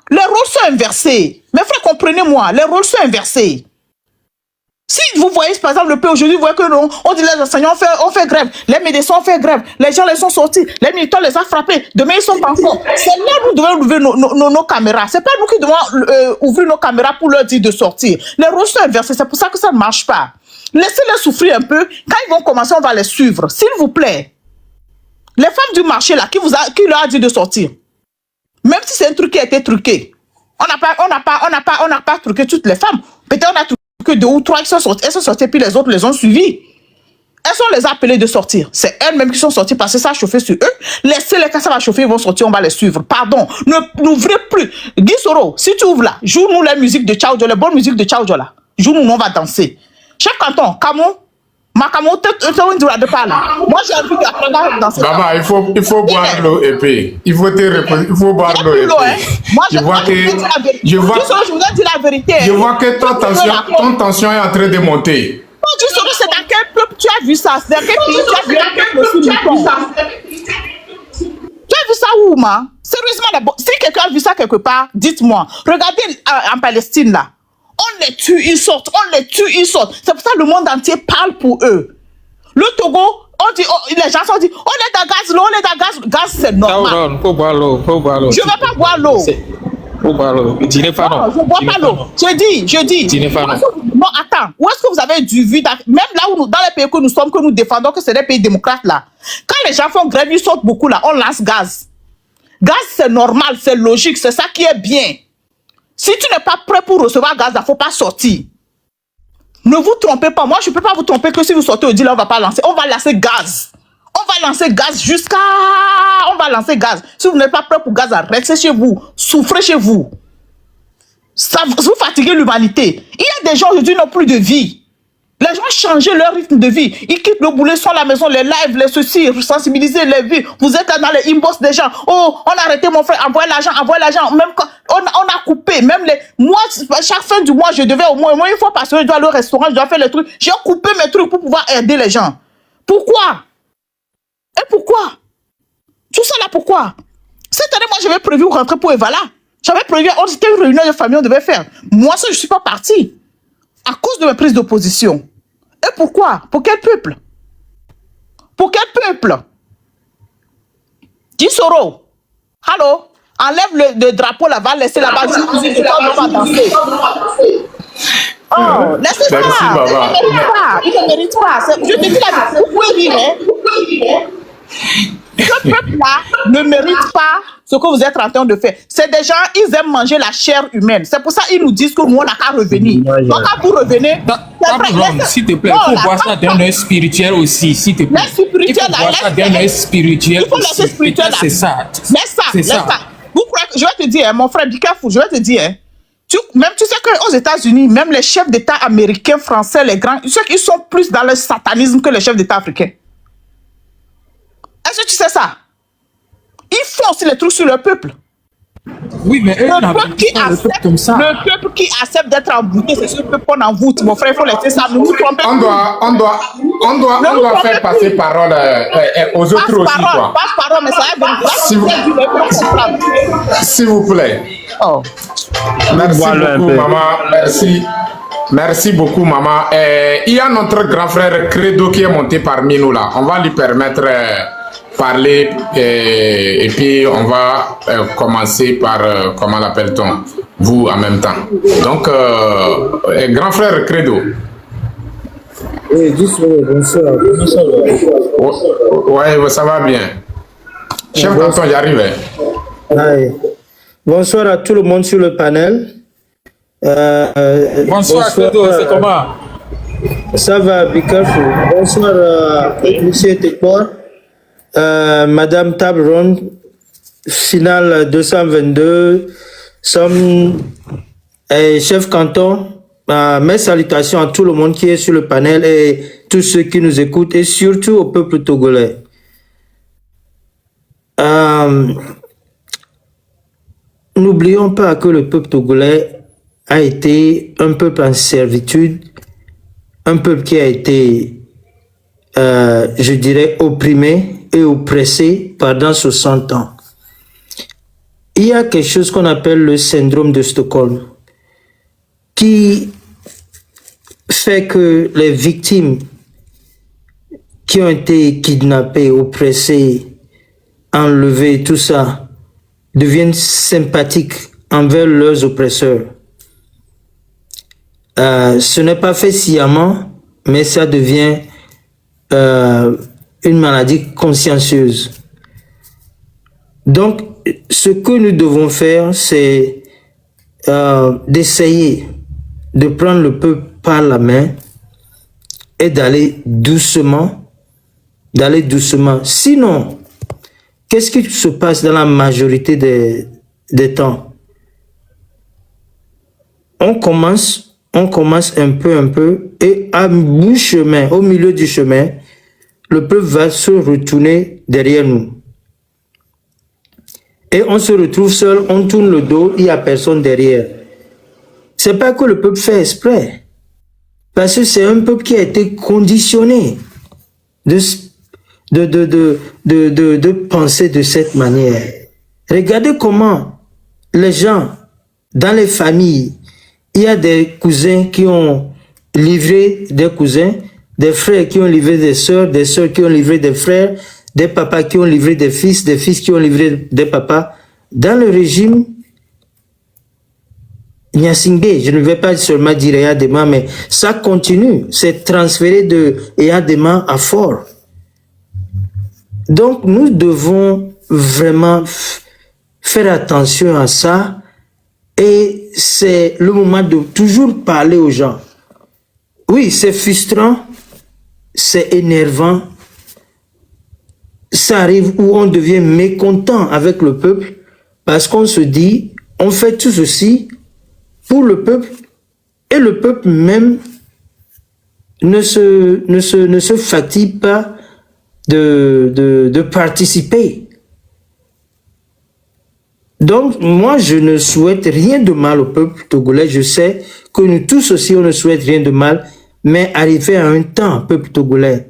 S7: Les rôles sont inversés. Mes frères, comprenez-moi, les rôles sont inversés. Si vous voyez, par exemple, le pays aujourd'hui, vous voyez que non, on dit les enseignants on fait grève, les médecins ont fait grève, les gens les sont sortis, les militants les ont frappés, demain ils sont encore. C'est là que nous devons ouvrir nos caméras. C'est pas nous qui devons ouvrir nos caméras pour leur dire de sortir. Les rôles sont inversés, c'est pour ça que ça ne marche pas. Laissez-les souffrir un peu. Quand ils vont commencer, on va les suivre. S'il vous plaît. Les femmes du marché là, qui leur a dit de sortir. Même si c'est un truc qui a été truqué. On n'a pas truqué toutes les femmes. Peut-être on a truqué que 2 ou 3 qui sont sorties. Elles sont sorties, puis les autres les ont suivies. On les a appelées de sortir. C'est elles-mêmes qui sont sorties parce que ça a chauffé sur eux. Laissez-les, quand ça va chauffer, ils vont sortir, on va les suivre. Pardon, n'ouvrez plus. Guy Soro, si tu ouvres là, joue-nous la musique de Tchaoudjo, la bonne musique de Tchaoudjo là. Joue-nous, on va danser. Chef canton, Camon, Macamo, de pas là. Moi, j'ai envie d'apprendre à danser.
S2: Maman, il faut boire l'eau épée. Il faut boire l'eau épée.
S7: Moi,
S2: je vois que
S7: je vous ai dit la vérité.
S2: Je vois que ton tension est en train de monter.
S7: C'est dans quel peuple tu as vu ça? C'est dans quel pays tu as vu un peuple aussi longtemps? Tu as vu ça où, ma? Sérieusement, si quelqu'un a vu ça quelque part, dites-moi. Regardez en Palestine, là. On les tue, ils sortent. On les tue, ils sortent. C'est pour ça que le monde entier parle pour eux. Le Togo, on dit, les gens sont dit, on est dans gaz, l'eau, on est dans gaz. Gaz, c'est normal.
S8: Faut boire l'eau, faut boire l'eau.
S7: Je ne vais pas boire l'eau.
S8: Faut boire l'eau. Dîner pas non.
S7: Je ne bois pas l'eau. Je dis.
S8: Dîner pas non.
S7: Non, attends. Où est-ce que vous avez du vu, même là où dans les pays que nous sommes, que nous défendons, que c'est des pays démocrates là. Quand les gens font grève, ils sortent beaucoup là, on lance gaz. Gaz, c'est normal, c'est logique, c'est ça qui est bien. Si tu n'es pas prêt pour recevoir gaz, il ne faut pas sortir. Ne vous trompez pas. Moi, je ne peux pas vous tromper que si vous sortez au dit là, on ne va pas lancer. On va lancer gaz. On va lancer gaz jusqu'à... On va lancer gaz. Si vous n'êtes pas prêt pour gaz, restez chez vous. Souffrez chez vous. Ça, vous fatiguez l'humanité. Il y a des gens aujourd'hui qui n'ont plus de vie. Les gens ont changé leur rythme de vie. Ils quittent le boulot, sont à la maison, les lives, les ceci, sensibiliser les vies. Vous êtes là dans les inbox des gens. Oh, on a arrêté mon frère, envoyez l'argent. Même quand on a coupé, même les... Moi, chaque fin du mois, je devais au moins une fois par semaine, je dois aller au restaurant, je dois faire les trucs. J'ai coupé mes trucs pour pouvoir aider les gens. Pourquoi? Et pourquoi? Tout ça là, pourquoi? Cette année, moi, j'avais prévu rentrer pour Evala. J'avais prévu, c'était une réunion de famille, on devait faire. Moi, ça, je ne suis pas partie. À cause de mes prises d'opposition. Et pourquoi? Pour quel peuple? Pour quel peuple? Gisoro, allô? Enlève le drapeau là-bas, laissez là-bas, on va danser. Oh, laissez ça. Il ne mérite pas. Je te dis la vérité. Vous pouvez rire, hein? Ce peuple-là ne mérite pas ce que vous êtes en train de faire. C'est des gens, ils aiment manger la chair humaine. C'est pour ça qu'ils nous disent que nous, on n'a qu'à revenir. Donc, quand vous revenez...
S8: S'il te plaît, il faut voir ça d'un œil spirituel aussi, s'il te plaît. Il faut voir ça d'un œil spirituel aussi. C'est ça.
S7: Laisse ça. Vous croyez que... Je vais te dire, mon frère, be careful, je vais te dire, tu sais qu'aux États-Unis, même les chefs d'État américains, français, les grands, ceux qui sont plus dans le satanisme que les chefs d'État africains. Est-ce que tu sais ça? Ils font aussi les trucs sur leur peuple.
S8: Oui, mais eux
S7: Le
S8: n'avaient
S7: peuple qui
S8: pas le peuple comme ça.
S7: accepte d'être embouté, c'est ce peuple qu'on envoûte. Mon frère, il faut laisser ça. Ne nous trompez
S2: On
S7: pas.
S2: doit faire passer parole aux autres aussi, quoi.
S7: Passe parole, mais ça va venir.
S2: S'il vous plaît.
S7: Oh.
S2: Merci beaucoup, maman. Merci beaucoup, maman. Il y a notre grand frère Credo qui est monté parmi nous là. On va lui permettre parler et puis on va commencer par, comment l'appelle-t-on, vous en même temps. Donc, grand frère Credo.
S9: Oui, bonsoir.
S2: Ouais, ça va bien. Chef Canton, j'arrive.
S9: Bonsoir à tout le monde sur le panel.
S8: Bonsoir, Credo, c'est comment?
S9: Ça va, be careful. Bonsoir, monsieur Tekpor. Madame Table Ronde, finale 222, chef canton. Mes salutations à tout le monde qui est sur le panel et tous ceux qui nous écoutent et surtout au peuple togolais. N'oublions pas que le peuple togolais a été un peuple en servitude, un peuple qui a été, je dirais, opprimé et oppressé pendant 60 ans. Il y a quelque chose qu'on appelle le syndrome de Stockholm qui fait que les victimes qui ont été kidnappées, oppressées, enlevées, tout ça, deviennent sympathiques envers leurs oppresseurs. Ce n'est pas fait sciemment, mais ça devient une maladie consciencieuse. Donc, ce que nous devons faire, c'est d'essayer de prendre le peuple par la main et d'aller doucement, Sinon, qu'est-ce qui se passe dans la majorité des temps? On commence un peu, et à mi-chemin, au milieu du chemin, le peuple va se retourner derrière nous. Et on se retrouve seul, on tourne le dos, il n'y a personne derrière. C'est pas que le peuple fait exprès. Parce que c'est un peuple qui a été conditionné de penser de cette manière. Regardez comment les gens, dans les familles, il y a des cousins qui ont livré des cousins, des frères qui ont livré des sœurs qui ont livré des frères, des papas qui ont livré des fils qui ont livré des papas. Dans le régime Nyasingbe, je ne vais pas seulement dire Eyadema, mais ça continue, c'est transféré de Eyadema à Fort. Donc nous devons vraiment faire attention à ça et c'est le moment de toujours parler aux gens. Oui, c'est frustrant, c'est énervant, ça arrive où on devient mécontent avec le peuple parce qu'on se dit, on fait tout ceci pour le peuple et le peuple même ne se fatigue pas de participer. Donc, moi, je ne souhaite rien de mal au peuple togolais. Je sais que nous tous aussi, on ne souhaite rien de mal, mais arrivé à un temps, peuple togolais,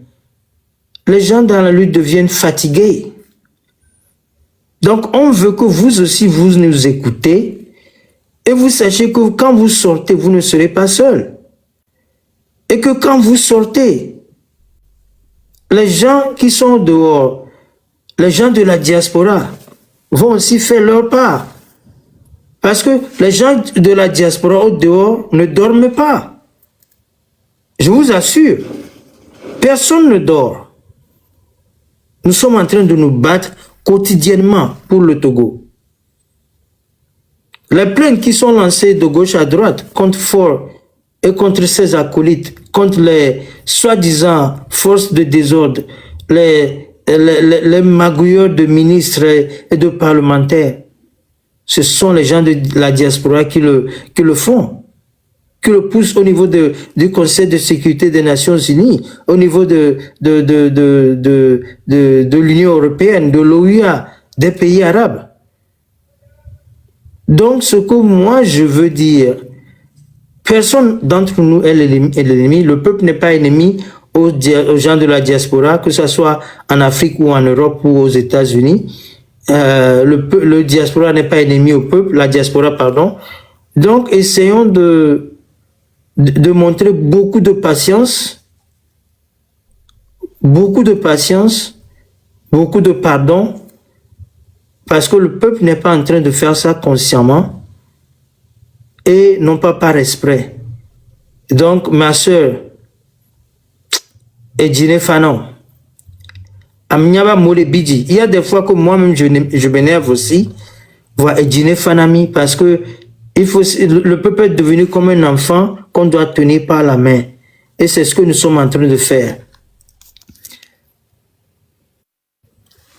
S9: les gens dans la lutte deviennent fatigués. Donc, on veut que vous aussi, vous nous écoutez et vous sachiez que quand vous sortez, vous ne serez pas seul. Et que quand vous sortez, les gens qui sont dehors, les gens de la diaspora, vont aussi faire leur part. Parce que les gens de la diaspora au dehors ne dorment pas. Je vous assure, personne ne dort. Nous sommes en train de nous battre quotidiennement pour le Togo. Les plaintes qui sont lancées de gauche à droite contre Fort et contre ses acolytes, contre les soi-disant forces de désordre, les magouilleurs de ministres et de parlementaires, ce sont les gens de la diaspora qui le font, qui le poussent au niveau du Conseil de sécurité des Nations Unies, au niveau de l'Union européenne, de l'OUA, des pays arabes. Donc, ce que moi je veux dire, personne d'entre nous est l'ennemi. Le peuple n'est pas ennemi aux gens de la diaspora, que ce soit en Afrique ou en Europe ou aux États-Unis. Le diaspora n'est pas ennemi au peuple, la diaspora, pardon. Donc, essayons de montrer beaucoup de patience, beaucoup de pardon, parce que le peuple n'est pas en train de faire ça consciemment et non pas par esprit. Donc, ma soeur, Edjine Fanon, Amnyaba Mole Bidji, il y a des fois que moi-même je m'énerve aussi, voir Edjine Fanami, parce que le peuple est devenu comme un enfant qu'on doit tenir par la main. Et c'est ce que nous sommes en train de faire.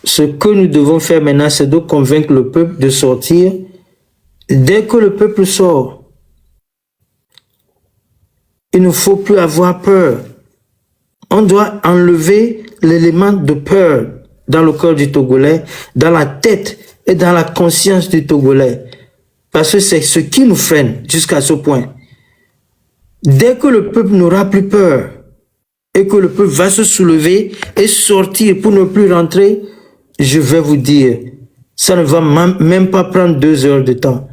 S9: Ce que nous devons faire maintenant, c'est de convaincre le peuple de sortir. Dès que le peuple sort, il ne faut plus avoir peur. On doit enlever l'élément de peur dans le cœur du Togolais, dans la tête et dans la conscience du Togolais. Parce que c'est ce qui nous freine jusqu'à ce point. Dès que le peuple n'aura plus peur et que le peuple va se soulever et sortir pour ne plus rentrer, je vais vous dire, ça ne va même pas prendre 2 heures de temps.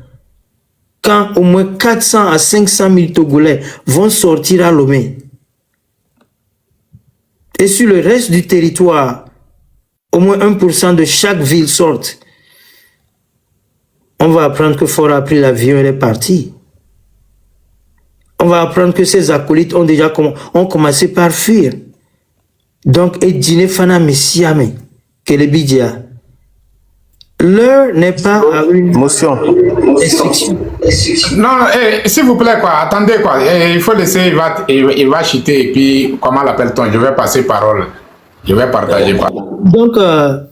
S9: Quand au moins 400 à 500 000 Togolais vont sortir à Lomé, et sur le reste du territoire, au moins 1% de chaque ville sortent, on va apprendre que Faure a pris l'avion et est parti. On va apprendre que ses acolytes ont commencé par fuir. Donc, Edjine Fana Messiame, Kelebidia, l'heure n'est pas à une
S10: motion.
S2: Non, s'il vous plaît, quoi, attendez, quoi. Il faut laisser, il va chuter, et puis, comment l'appelle-t-on? Je vais passer parole. Je vais partager parole.
S9: Donc,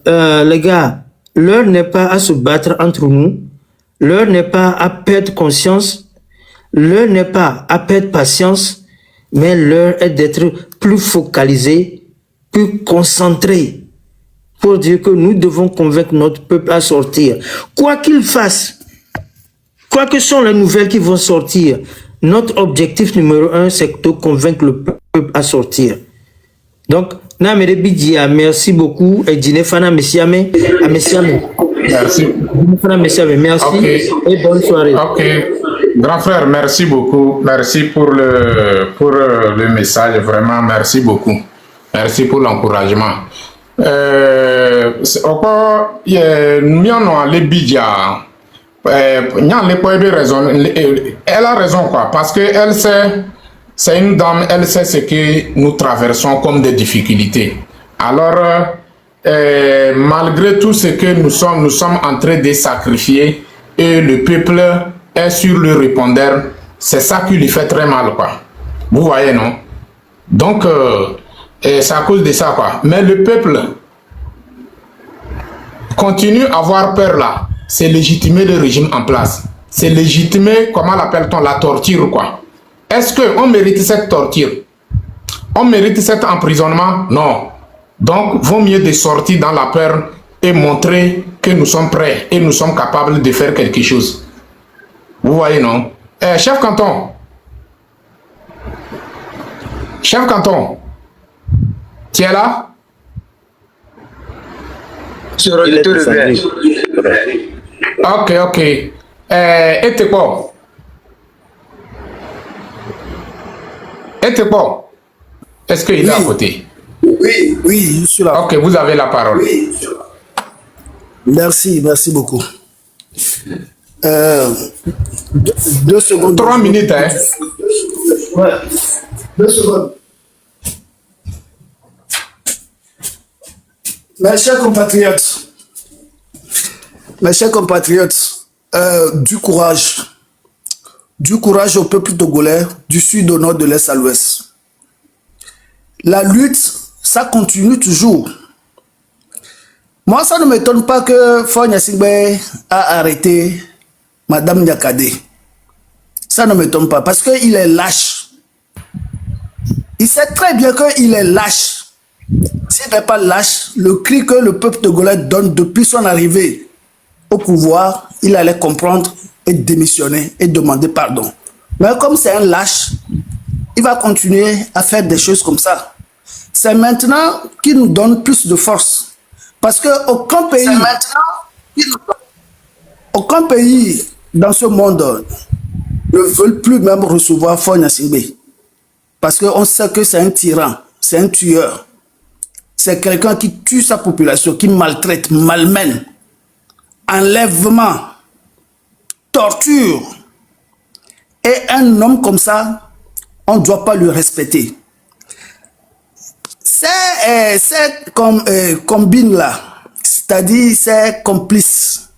S9: les gars, l'heure n'est pas à se battre entre nous. L'heure n'est pas à perdre conscience. L'heure n'est pas à perdre patience. Mais l'heure est d'être plus focalisé, plus concentré. Pour dire que nous devons convaincre notre peuple à sortir. Quoi qu'il fasse, quoi que sont les nouvelles qui vont sortir, notre objectif numéro 1, c'est de convaincre le peuple à sortir. Donc, merci beaucoup. Edjine Fana Messiame.
S2: Merci.
S9: Merci.
S2: Okay.
S9: Et bonne soirée.
S2: Ok. Grand frère, merci beaucoup. Merci pour le message. Vraiment, merci beaucoup. Merci pour l'encouragement. Encore, nous avons les bidja. Elle a raison, quoi, parce que elle sait, c'est une dame, elle sait ce que nous traversons comme des difficultés. Alors, malgré tout ce que nous sommes en train de sacrifier et le peuple est sur le répondeur, c'est ça qui lui fait très mal, quoi. Vous voyez, non? Donc, c'est à cause de ça, quoi. Mais le peuple continue à avoir peur, là. C'est légitimer le régime en place. C'est légitimer, comment l'appelle-t-on, la torture, quoi. Est-ce qu'on mérite cette torture? On mérite cet emprisonnement? Non. Donc, vaut mieux de sortir dans la peur et montrer que nous sommes prêts et nous sommes capables de faire quelque chose. Vous voyez, non? Chef canton. Chef canton. Tu es là?
S10: Sur le tour de
S2: Ok, ok. Et t'es quoi? Et t'es quoi? Est-ce qu'il est à côté?
S11: Oui, oui, je suis là.
S2: Ok, vous avez la parole.
S11: Oui. Merci, merci beaucoup. 2 secondes.
S2: 3 minutes, hein?
S11: Ouais, 2 secondes. Mes chers compatriotes, du courage au peuple togolais, du sud au nord, de l'est à l'ouest. La lutte, ça continue toujours. Moi, ça ne m'étonne pas que Faure Gnassingbé a arrêté Madame Nyakade. Ça ne m'étonne pas, parce qu'il est lâche. Il sait très bien qu'il est lâche. S'il n'est pas lâche, le cri que le peuple togolais donne depuis son arrivée au pouvoir, il allait comprendre et démissionner et demander pardon. Mais comme c'est un lâche, il va continuer à faire des choses comme ça. C'est maintenant qu'il nous donne plus de force. Parce qu'aucun pays dans ce monde ne veut plus même recevoir Faure Gnassingbé. Parce qu'on sait que c'est un tyran, c'est un tueur. C'est quelqu'un qui tue sa population, qui maltraite, malmène, enlèvement, torture. Et un homme comme ça, on ne doit pas le respecter. C'est comme combine là, c'est-à-dire ces complices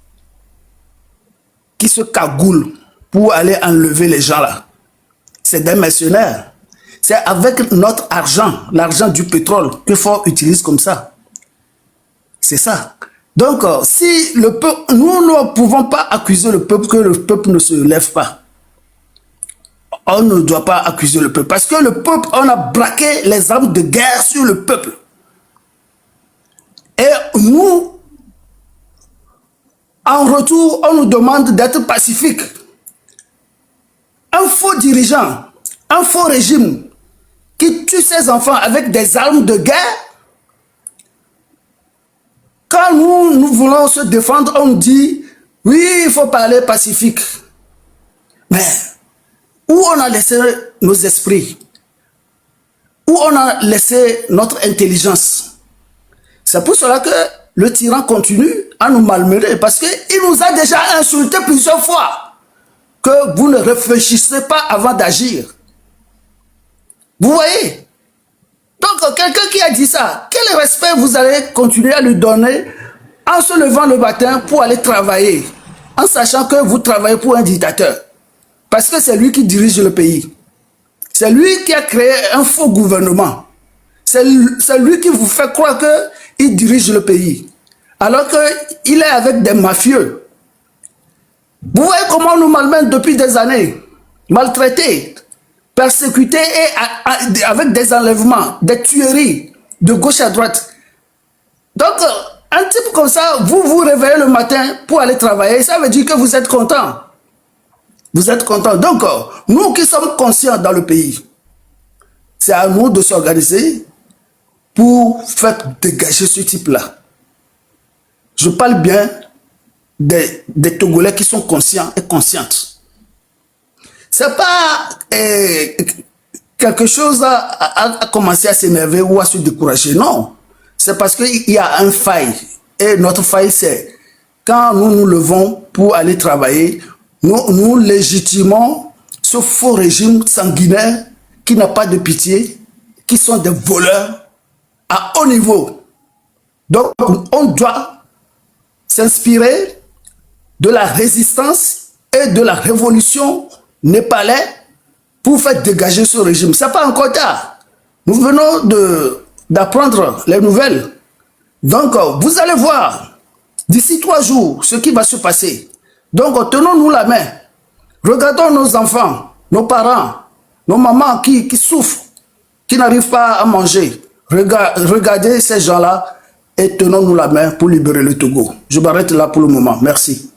S11: qui se cagoulent pour aller enlever les gens là. C'est des mercenaires. C'est avec notre argent, l'argent du pétrole, que Faure utilise comme ça. C'est ça. Donc, si le peuple, nous ne pouvons pas accuser le peuple que le peuple ne se lève pas. On ne doit pas accuser le peuple. Parce que le peuple, on a braqué les armes de guerre sur le peuple. Et nous, en retour, on nous demande d'être pacifiques. Un faux dirigeant, un faux régime qui tue ses enfants avec des armes de guerre. Quand nous voulons se défendre, on dit, oui, il faut parler pacifique. Mais où on a laissé nos esprits? Où on a laissé notre intelligence? C'est pour cela que le tyran continue à nous malmener, parce qu'il nous a déjà insulté plusieurs fois que vous ne réfléchissez pas avant d'agir. Vous voyez? Donc, quelqu'un qui a dit ça, quel respect vous allez continuer à lui donner en se levant le matin pour aller travailler, en sachant que vous travaillez pour un dictateur? Parce que c'est lui qui dirige le pays. C'est lui qui a créé un faux gouvernement. C'est lui qui vous fait croire qu'il dirige le pays. Alors qu'il est avec des mafieux. Vous voyez comment on nous malmène depuis des années. Maltraités, persécutés et avec des enlèvements, des tueries de gauche à droite. Donc, un type comme ça, vous vous réveillez le matin pour aller travailler. Ça veut dire que vous êtes content. Vous êtes content. Donc, nous qui sommes conscients dans le pays, c'est à nous de s'organiser pour faire dégager ce type-là. Je parle bien des Togolais qui sont conscients et conscientes. C'est pas quelque chose à commencer à s'énerver ou à se décourager. Non. C'est parce qu'il y a un faille. Et notre faille, c'est quand nous nous levons pour aller travailler, nous légitimons ce faux régime sanguinaire qui n'a pas de pitié, qui sont des voleurs à haut niveau. Donc, on doit s'inspirer de la résistance et de la révolution népalais pour faire dégager ce régime. Ce n'est pas encore tard. Nous venons d'apprendre les nouvelles. Donc, vous allez voir d'ici 3 jours ce qui va se passer. Donc, tenons-nous la main. Regardons nos enfants, nos parents, nos mamans qui souffrent, qui n'arrivent pas à manger. Regardez ces gens-là et tenons-nous la main pour libérer le Togo. Je m'arrête là pour le moment. Merci.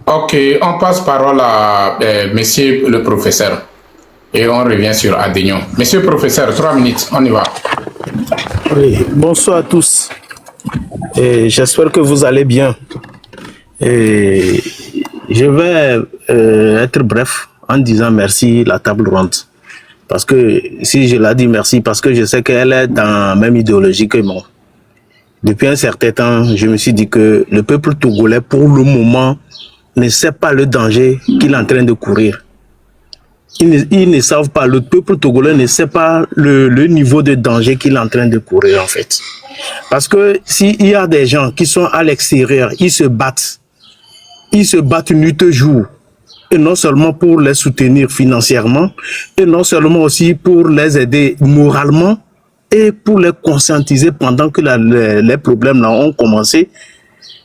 S2: Ok, on passe parole à monsieur le professeur. Et on revient sur Adignon. Monsieur le professeur, 3 minutes, on y va.
S12: Oui, bonsoir à tous. J'espère que vous allez bien. Et je vais être bref en disant merci la table ronde. Parce que si je l'ai dit merci, parce que je sais qu'elle est dans la même idéologie que moi. Depuis un certain temps, je me suis dit que le peuple togolais, pour le moment, ne sait pas le danger qu'il est en train de courir. Ils ne savent pas, le peuple togolais ne sait pas le niveau de danger qu'il est en train de courir en fait. Parce que s'il y a des gens qui sont à l'extérieur, ils se battent nuit et jour. Et non seulement pour les soutenir financièrement, et non seulement aussi pour les aider moralement, et pour les conscientiser pendant que les problèmes là ont commencé.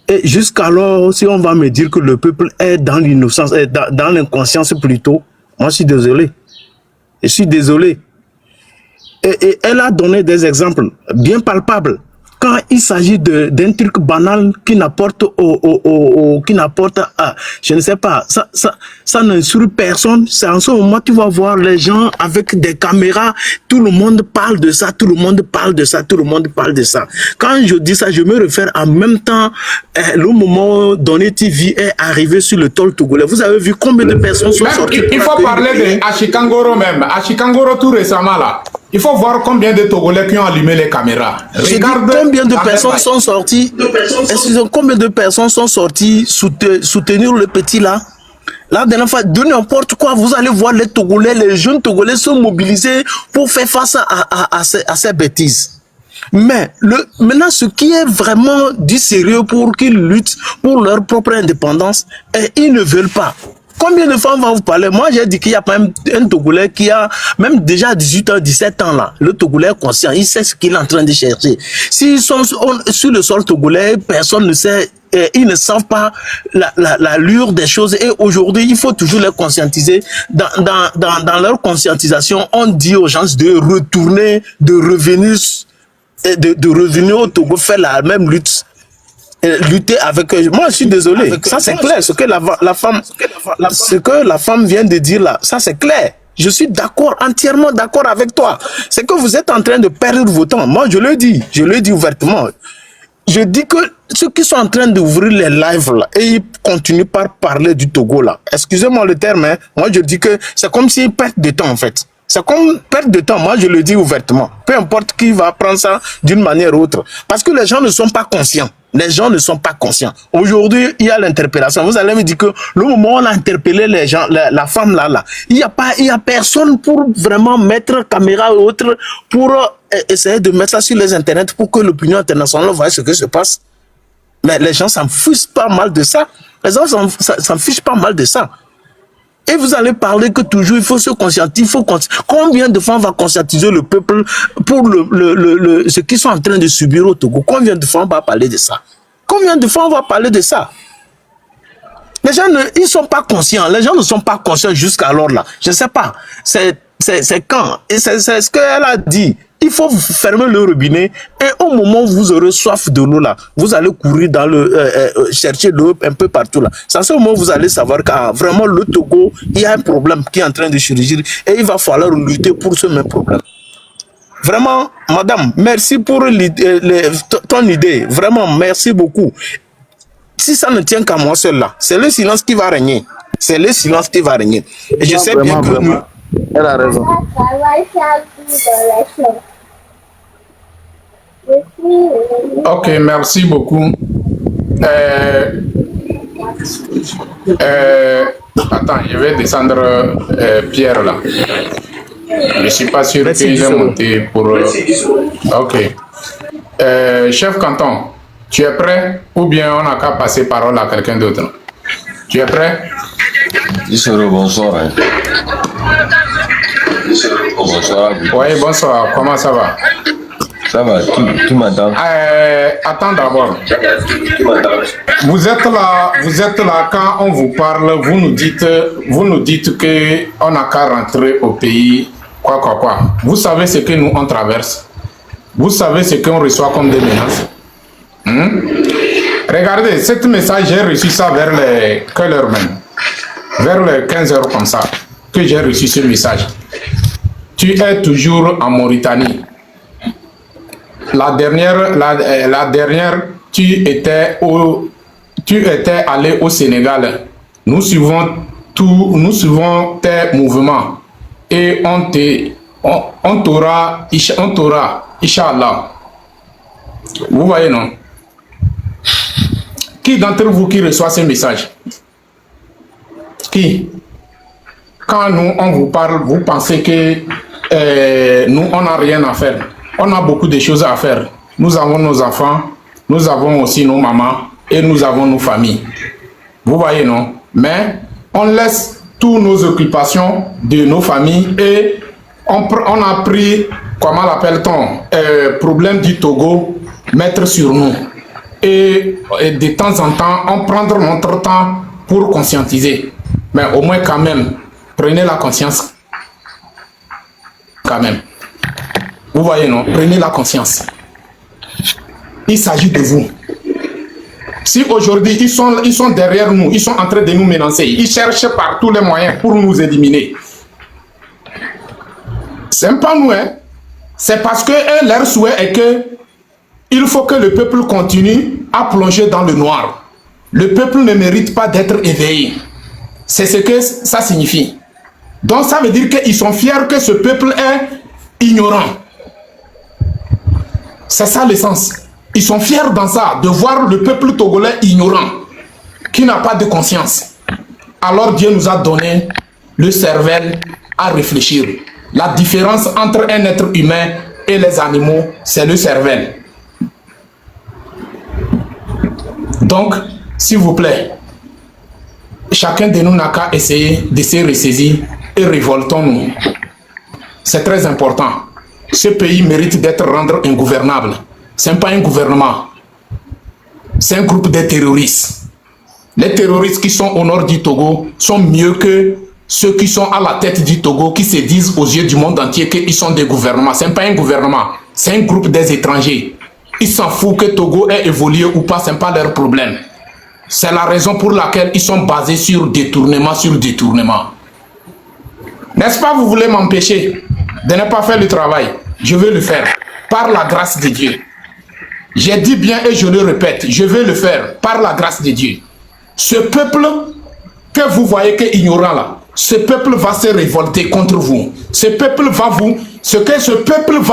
S12: Et jusqu'alors, si on va me dire que le peuple est dans l'innocence, dans l'inconscience plutôt, moi je suis désolé. Je suis désolé. Et elle a donné des exemples bien palpables. quand il s'agit d'un truc banal qui n'apporte je ne sais pas, ça n'instruit personne, c'est en ce moment tu vas voir les gens avec des caméras, tout le monde parle de ça, tout le monde parle de ça, tout le monde parle de ça. Quand je dis ça, je me réfère en même temps, le moment donné TV est arrivé sur le sol togolais. Vous avez vu combien de personnes sont sorties?
S2: Il faut parler de Achikangoro même. Achikangoro tout récemment là. Il faut voir combien de Togolais qui ont allumé les caméras.
S12: Regarde combien de personnes sont sorties. Excusez-moi, combien de personnes sont sorties soutenir le petit là. La dernière fois, de n'importe quoi, vous allez voir les Togolais, les jeunes Togolais sont mobilisés pour faire face à ces bêtises. Mais maintenant, ce qui est vraiment du sérieux pour qu'ils luttent pour leur propre indépendance, ils ne veulent pas. Combien de fois on va vous parler? Moi, j'ai dit qu'il y a pas même un Togolais qui a même déjà 18 ans, 17 ans là. Le Togolais est conscient, il sait ce qu'il est en train de chercher. S'ils sont sur le sol togolais, personne ne sait, ils ne savent pas l'allure des choses. Et aujourd'hui, il faut toujours les conscientiser. Dans leur conscientisation, on dit aux gens de retourner, de revenir au Togo, faire la même lutte. Lutter avec eux. Moi, je suis désolé. Ça, c'est clair. Ce que la femme vient de dire là, ça, c'est clair. Je suis d'accord, entièrement d'accord avec toi. C'est que vous êtes en train de perdre votre temps. Moi, je le dis ouvertement. Je dis que ceux qui sont en train d'ouvrir les lives là, et ils continuent par parler du Togo là. Excusez-moi le terme, hein. Moi, je dis que c'est comme s'ils perdent de temps, en fait. C'est comme perdre de temps, moi je le dis ouvertement. Peu importe qui va prendre ça d'une manière ou autre. Parce que les gens ne sont pas conscients. Les gens ne sont pas conscients. Aujourd'hui, il y a l'interpellation. Vous allez me dire que le moment où on a interpellé les gens, la femme là, il y a personne pour vraiment mettre caméra ou autre pour essayer de mettre ça sur les internets pour que l'opinion internationale voie ce que se passe. Mais les gens s'en fichent pas mal de ça. Les gens s'en fichent pas mal de ça. Et vous allez parler que toujours il faut se conscientiser, combien de fois on va conscientiser le peuple pour ce qu'ils sont en train de subir au Togo? Combien de fois on va parler de ça? Combien de fois on va parler de ça? Les gens ils sont pas conscients, les gens ne sont pas conscients jusqu'alors là. Je sais pas, c'est quand, et c'est ce qu'elle a dit. Il faut fermer le robinet et au moment où vous aurez soif de l'eau là, vous allez courir dans chercher l'eau un peu partout là. C'est à ce moment où vous allez savoir que vraiment le Togo, il y a un problème qui est en train de surgir et il va falloir lutter pour ce même problème. Vraiment, madame, merci pour ton idée. Vraiment, merci beaucoup. Si ça ne tient qu'à moi seul là, c'est le silence qui va régner. C'est le silence qui va régner. Et je sais bien que nous...
S13: Elle a raison.
S2: Ok, merci beaucoup. Attends, je vais descendre Pierre là. Je ne suis pas sûr qu'il est monté pour... Ok. Chef Canton, tu es prêt ou bien on n'a qu'à passer parole à quelqu'un d'autre? Tu es prêt?
S14: Bonsoir. Bonsoir.
S2: Oui, bonsoir. Comment ça va?
S14: Ça va, tu m'entends?
S2: Attends d'abord. Vous êtes là quand on vous parle, vous nous dites que on n'a qu'à rentrer au pays, quoi. Vous savez ce que nous on traverse? Vous savez ce qu'on reçoit comme des menaces? Regardez, ce message, j'ai reçu ça vers quelle heure même? Vers les 15 heures comme ça, que j'ai reçu ce message. Tu es toujours en Mauritanie. La dernière, tu étais allé au Sénégal. Nous suivons tes mouvements et on t'aura, Inch'Allah. Vous voyez, non? Qui d'entre vous qui reçoit ces messages? Qui? Quand nous, on vous parle, vous pensez que nous, on n'a rien à faire. On a beaucoup de choses à faire. Nous avons nos enfants, nous avons aussi nos mamans et nous avons nos familles. Vous voyez, non? Mais on laisse toutes nos occupations de nos familles et on a pris, comment l'appelle-t-on, problème du Togo, mettre sur nous. Et de temps en temps, on prend notre temps pour conscientiser. Mais au moins quand même, prenez la conscience. Quand même. Vous voyez, non? Prenez la conscience. il s'agit de vous. Si aujourd'hui ils sont derrière nous, ils sont en train de nous menacer, ils cherchent par tous les moyens pour nous éliminer. C'est pas nous, hein. C'est parce que leur souhait est que il faut que le peuple continue à plonger dans le noir. Le peuple ne mérite pas d'être éveillé. C'est ce que ça signifie. Donc ça veut dire qu'ils sont fiers que ce peuple est ignorant. C'est ça le sens. Ils sont fiers dans ça, de voir le peuple togolais ignorant, qui n'a pas de conscience. Alors Dieu nous a donné le cervelle à réfléchir. La différence entre un être humain et les animaux, c'est le cervelle. Donc, s'il vous plaît, chacun de nous n'a qu'à essayer de se ressaisir et révoltons-nous. C'est très important. Ce pays mérite d'être rendu ingouvernable. Ce n'est pas un gouvernement. C'est un groupe de terroristes. Les terroristes qui sont au nord du Togo sont mieux que ceux qui sont à la tête du Togo, qui se disent aux yeux du monde entier qu'ils sont des gouvernements. Ce n'est pas un gouvernement. C'est un groupe des étrangers. Ils s'en foutent que Togo ait évolué ou pas, ce n'est pas leur problème. C'est la raison pour laquelle ils sont basés sur détournement sur détournement. N'est-ce pas, vous voulez m'empêcher de ne pas faire le travail? Je vais le faire, par la grâce de Dieu. J'ai dit bien et je le répète, je vais le faire, par la grâce de Dieu. Ce peuple que vous voyez qui est ignorant là, ce peuple va se révolter contre vous. Ce peuple va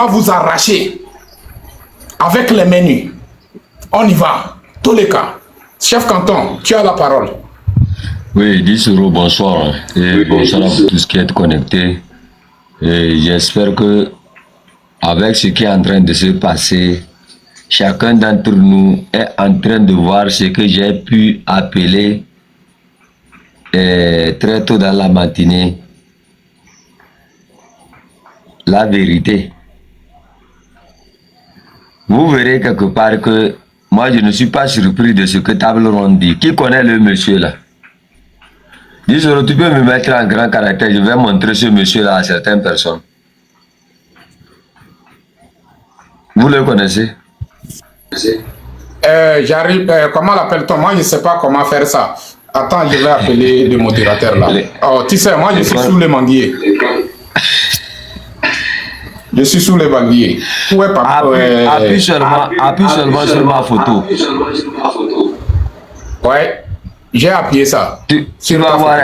S2: vous arracher avec les menus. On y va, tous les cas. Chef Canton, tu as la parole.
S14: Oui, 10 euros, bonsoir. Et bonsoir à vous tous qui êtes connectés. Et j'espère que, avec ce qui est en train de se passer, chacun d'entre nous est en train de voir ce que j'ai pu appeler très tôt dans la matinée la vérité. Vous verrez quelque part que moi je ne suis pas surpris de ce que Table Ronde dit. Qui connaît le monsieur là? Dis, tu peux me mettre en grand caractère, je vais montrer ce monsieur là à certaines personnes. Vous le connaissez?
S2: J'arrive, comment l'appelle-t-on? Moi je ne sais pas comment faire ça. Attends, je vais appeler le modérateur là. Oh, tu sais, moi je suis sous le manguier. Je suis sous le manguier. Où est papa?
S14: Appuie seulement sur ma photo.
S2: Ouais, j'ai appuyé ça.
S14: Tu vas voir,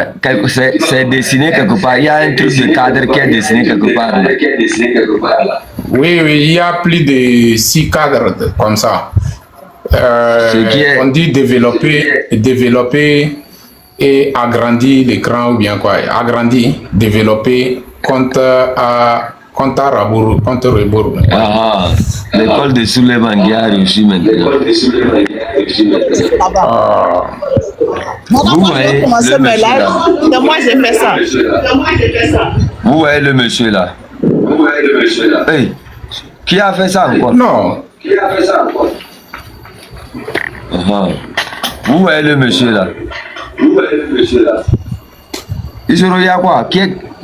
S14: c'est dessiné quelque part. Il y a un truc de cadre qui est dessiné quelque part.
S2: Oui, il y a plus de 6 cadres comme ça. On dit développer et agrandir l'écran ou bien quoi. Agrandir, développer, compte rebours.
S14: Ah, l'école de Souleymane Guy a réussi maintenant. Vous voyez le monsieur là.
S7: Moi j'ai fait ça.
S14: Vous voyez le monsieur là. Hey, qui a fait ça encore?
S2: Non.
S14: Qui a fait ça encore? Vous voyez le monsieur là. Ils sont là quoi?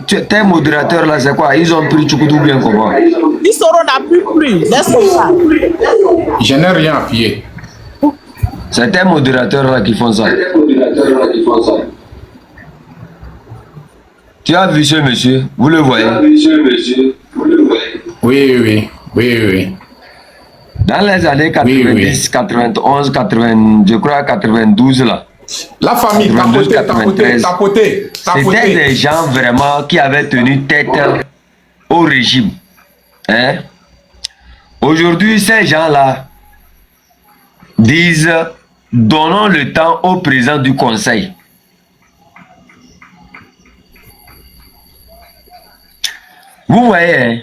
S14: Tes modérateurs là, c'est quoi? Ils ont pris Tchoukoudou bien comment?
S7: Ils seront n'a plus. Laisse-moi ça.
S2: Je n'ai rien appuyé.
S14: C'est tes modérateurs là qui font ça. Tu as vu ce monsieur? Vous le voyez?
S2: Oui.
S14: Dans les années 90, 91, 80, je crois 92 là.
S2: La famille, tapoté.
S14: C'était des gens vraiment qui avaient tenu tête au régime. Hein? Aujourd'hui, ces gens-là disent donnons le temps au président du conseil. Vous voyez, hein?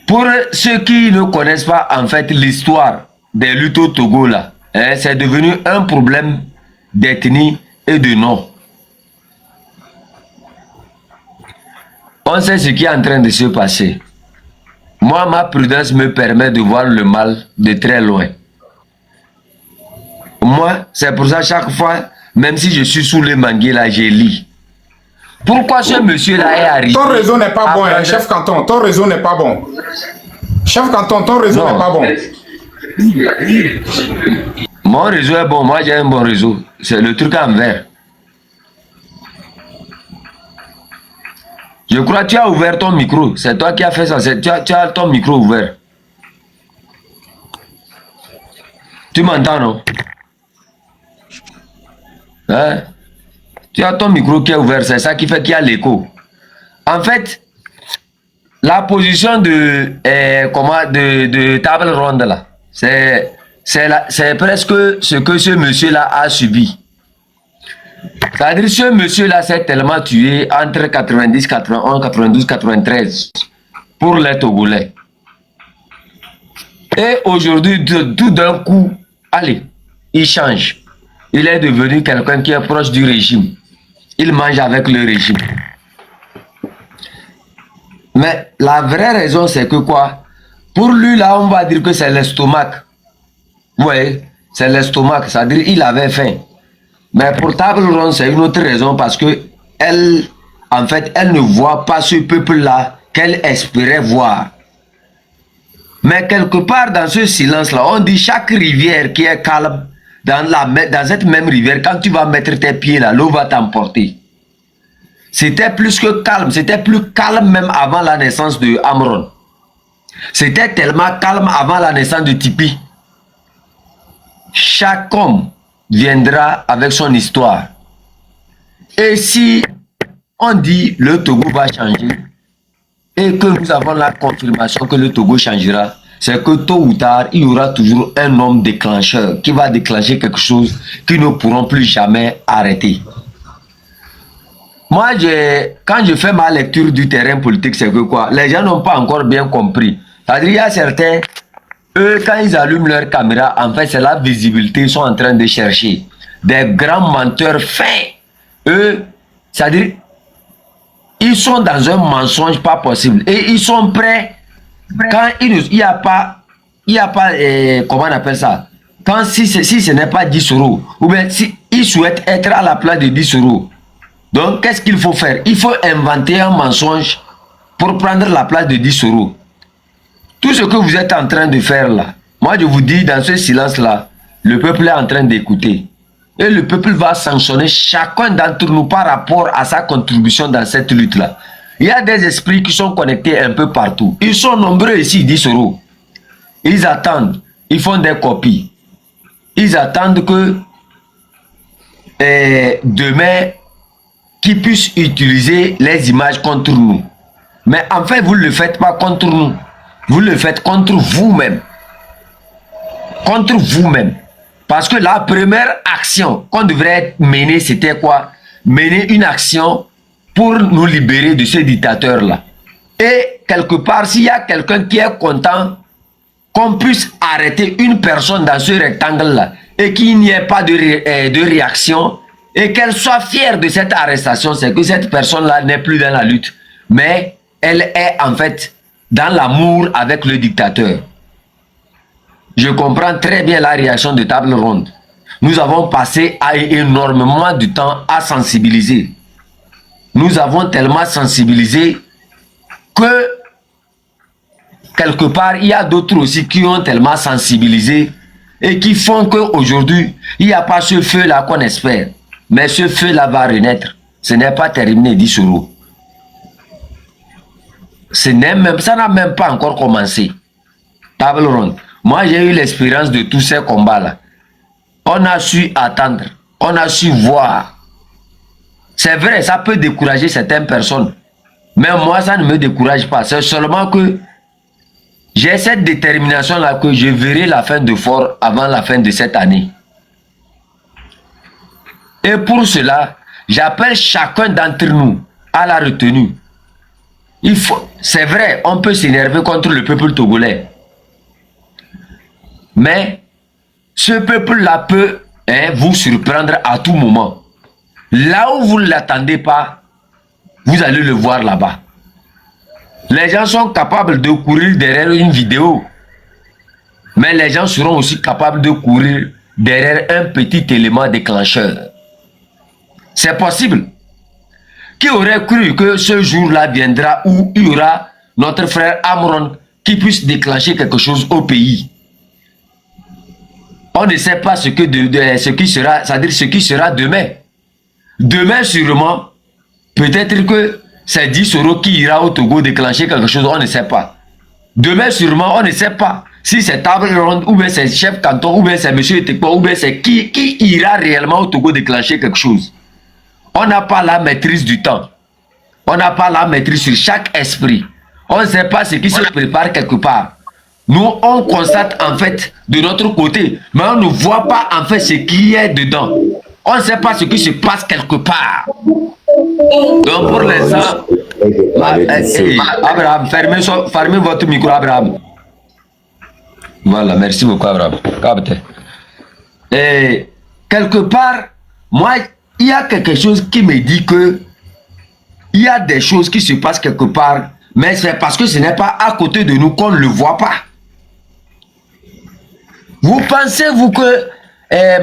S14: Pour ceux qui ne connaissent pas en fait l'histoire des luttes au Togo là, hein, c'est devenu un problème d'ethnie et de nom. On sait ce qui est en train de se passer. Moi, ma prudence me permet de voir le mal de très loin. Moi, c'est pour ça chaque fois, même si je suis sous le manguier là, je lis. Pourquoi ce monsieur-là est arrivé?
S2: Ton réseau n'est pas bon, hein, chef Canton. Ton réseau n'est pas bon. Chef Canton, ton réseau n'est pas bon.
S14: Mon réseau est bon, moi j'ai un bon réseau. C'est le truc en vert. Je crois que tu as ouvert ton micro. C'est toi qui as fait ça. Tu as ton micro ouvert. Tu m'entends, non? Hein? Tu as ton micro qui est ouvert. C'est ça qui fait qu'il y a l'écho. En fait, la position de table ronde là, c'est presque ce que ce monsieur-là a subi. C'est-à-dire ce monsieur-là s'est tellement tué entre 90, 91, 92, 93 pour les Togolais. Et aujourd'hui, tout d'un coup, allez, il change. Il est devenu quelqu'un qui est proche du régime. Il mange avec le régime. Mais la vraie raison, c'est que quoi? Pour lui, là, on va dire que c'est l'estomac. Oui, c'est l'estomac. C'est-à-dire qu'il avait faim. Mais pour Table Ronde, c'est une autre raison parce que elle, en fait, elle ne voit pas ce peuple-là qu'elle espérait voir. Mais quelque part dans ce silence-là, on dit chaque rivière qui est calme, dans cette même rivière, quand tu vas mettre tes pieds là, l'eau va t'emporter. C'était plus que calme, c'était plus calme même avant la naissance de Amron. C'était tellement calme avant la naissance de Tipi. Chaque homme viendra avec son histoire. Et si on dit le Togo va changer et que nous avons la confirmation que le Togo changera, c'est que tôt ou tard, il y aura toujours un homme déclencheur qui va déclencher quelque chose qu'ils ne pourront plus jamais arrêter. Moi, quand je fais ma lecture du terrain politique, c'est que quoi? Les gens n'ont pas encore bien compris. C'est-à-dire, il y a certains, eux, quand ils allument leur caméra, en fait, c'est la visibilité, ils sont en train de chercher. Des grands menteurs fins. Eux, c'est-à-dire, ils sont dans un mensonge pas possible. Et ils sont prêts, quand il n'y a pas, comment on appelle ça? Quand si ce n'est pas 10 euros, ou bien si ils souhaitent être à la place de 10 euros. Donc, qu'est-ce qu'il faut faire? Il faut inventer un mensonge pour prendre la place de 10 euros. Tout ce que vous êtes en train de faire là, moi je vous dis, dans ce silence-là, le peuple est en train d'écouter. Et le peuple va sanctionner chacun d'entre nous par rapport à sa contribution dans cette lutte-là. Il y a des esprits qui sont connectés un peu partout. Ils sont nombreux ici, 10 euros. Ils attendent, ils font des copies. Ils attendent que demain, qu'ils puissent utiliser les images contre nous. Mais en fait, vous ne le faites pas contre nous. Vous le faites contre vous-même. Contre vous-même. Parce que la première action qu'on devrait mener, c'était quoi? Mener une action pour nous libérer de ce dictateur-là. Et quelque part, s'il y a quelqu'un qui est content qu'on puisse arrêter une personne dans ce rectangle-là et qu'il n'y ait pas de réaction, et qu'elle soit fière de cette arrestation, c'est que cette personne-là n'est plus dans la lutte, mais elle est en fait dans l'amour avec le dictateur. Je comprends très bien la réaction de Table Ronde. Nous avons passé énormément de temps à sensibiliser. Nous avons tellement sensibilisé que quelque part, il y a d'autres aussi qui ont tellement sensibilisé et qui font qu'aujourd'hui, il n'y a pas ce feu-là qu'on espère. Mais ce feu-là va renaître. Ce n'est pas terminé, 10 euros. Ça n'a même pas encore commencé. Table Ronde. Moi, j'ai eu l'expérience de tous ces combats-là. On a su attendre. On a su voir. C'est vrai, ça peut décourager certaines personnes. Mais moi, ça ne me décourage pas. C'est seulement que j'ai cette détermination-là que je verrai la fin de fort avant la fin de cette année. Et pour cela, j'appelle chacun d'entre nous à la retenue. C'est vrai, on peut s'énerver contre le peuple togolais. Mais ce peuple-là peut vous surprendre à tout moment. Là où vous ne l'attendez pas, vous allez le voir là-bas. Les gens sont capables de courir derrière une vidéo. Mais les gens seront aussi capables de courir derrière un petit élément déclencheur. C'est possible. Qui aurait cru que ce jour-là viendra où il y aura notre frère Amron qui puisse déclencher quelque chose au pays? On ne sait pas ce qui sera, c'est-à-dire ce qui sera demain. Demain, sûrement, peut-être que c'est 10 euros qui ira au Togo déclencher quelque chose, on ne sait pas. Demain, sûrement, on ne sait pas si c'est table ronde, ou bien c'est chef canton, ou bien c'est monsieur Tekpo, ou bien c'est qui ira réellement au Togo déclencher quelque chose. On n'a pas la maîtrise du temps. On n'a pas la maîtrise sur chaque esprit. On ne sait pas ce qui se prépare quelque part. Nous, on constate en fait de notre côté, mais on ne voit pas en fait ce qui est dedans. On ne sait pas ce qui se passe quelque part. Donc pour l'instant, Abraham, fermez votre micro, Abraham. Voilà, merci beaucoup, Abraham. Et quelque part, moi, il y a quelque chose qui me dit que il y a des choses qui se passent quelque part, mais c'est parce que ce n'est pas à côté de nous qu'on ne le voit pas. Vous pensez, vous, que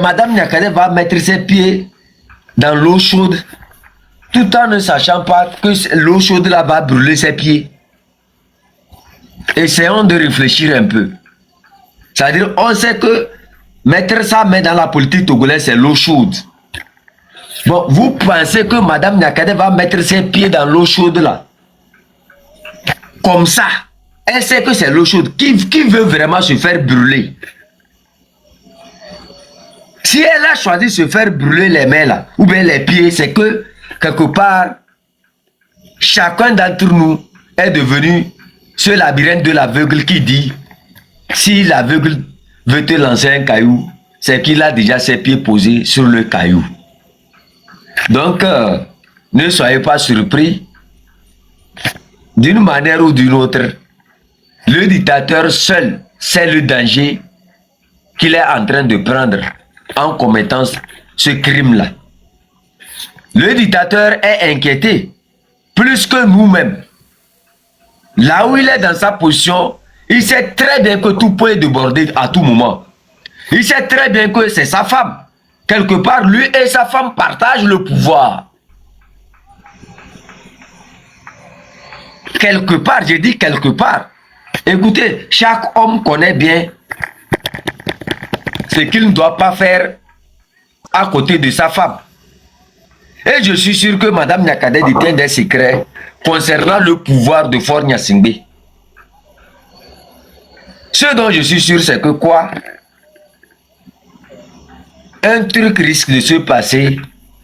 S14: Madame Nyakate va mettre ses pieds dans l'eau chaude tout en ne sachant pas que l'eau chaude là va brûler ses pieds? Essayons de réfléchir un peu. C'est-à-dire, on sait que mettre sa main dans la politique togolaise, c'est l'eau chaude. Bon, vous pensez que Madame Nyakate va mettre ses pieds dans l'eau chaude là? Comme ça, elle sait que c'est l'eau chaude. Qui veut vraiment se faire brûler? Si elle a choisi de se faire brûler les mains là, ou bien les pieds, c'est que quelque part, chacun d'entre nous est devenu ce labyrinthe de l'aveugle qui dit, si l'aveugle veut te lancer un caillou, c'est qu'il a déjà ses pieds posés sur le caillou. Donc, ne soyez pas surpris. D'une manière ou d'une autre, le dictateur seul sait le danger qu'il est en train de prendre en commettant ce crime-là. Le dictateur est inquiété plus que nous-mêmes. Là où il est dans sa position, il sait très bien que tout peut déborder à tout moment. Il sait très bien que c'est sa femme. Quelque part, lui et sa femme partagent le pouvoir. Quelque part, j'ai dit quelque part. Écoutez, chaque homme connaît bien ce qu'il ne doit pas faire à côté de sa femme. Et je suis sûr que Madame Nyakate détient des secrets concernant le pouvoir de Fort Gnassingbé. Ce dont je suis sûr, c'est que quoi? Un truc risque de se passer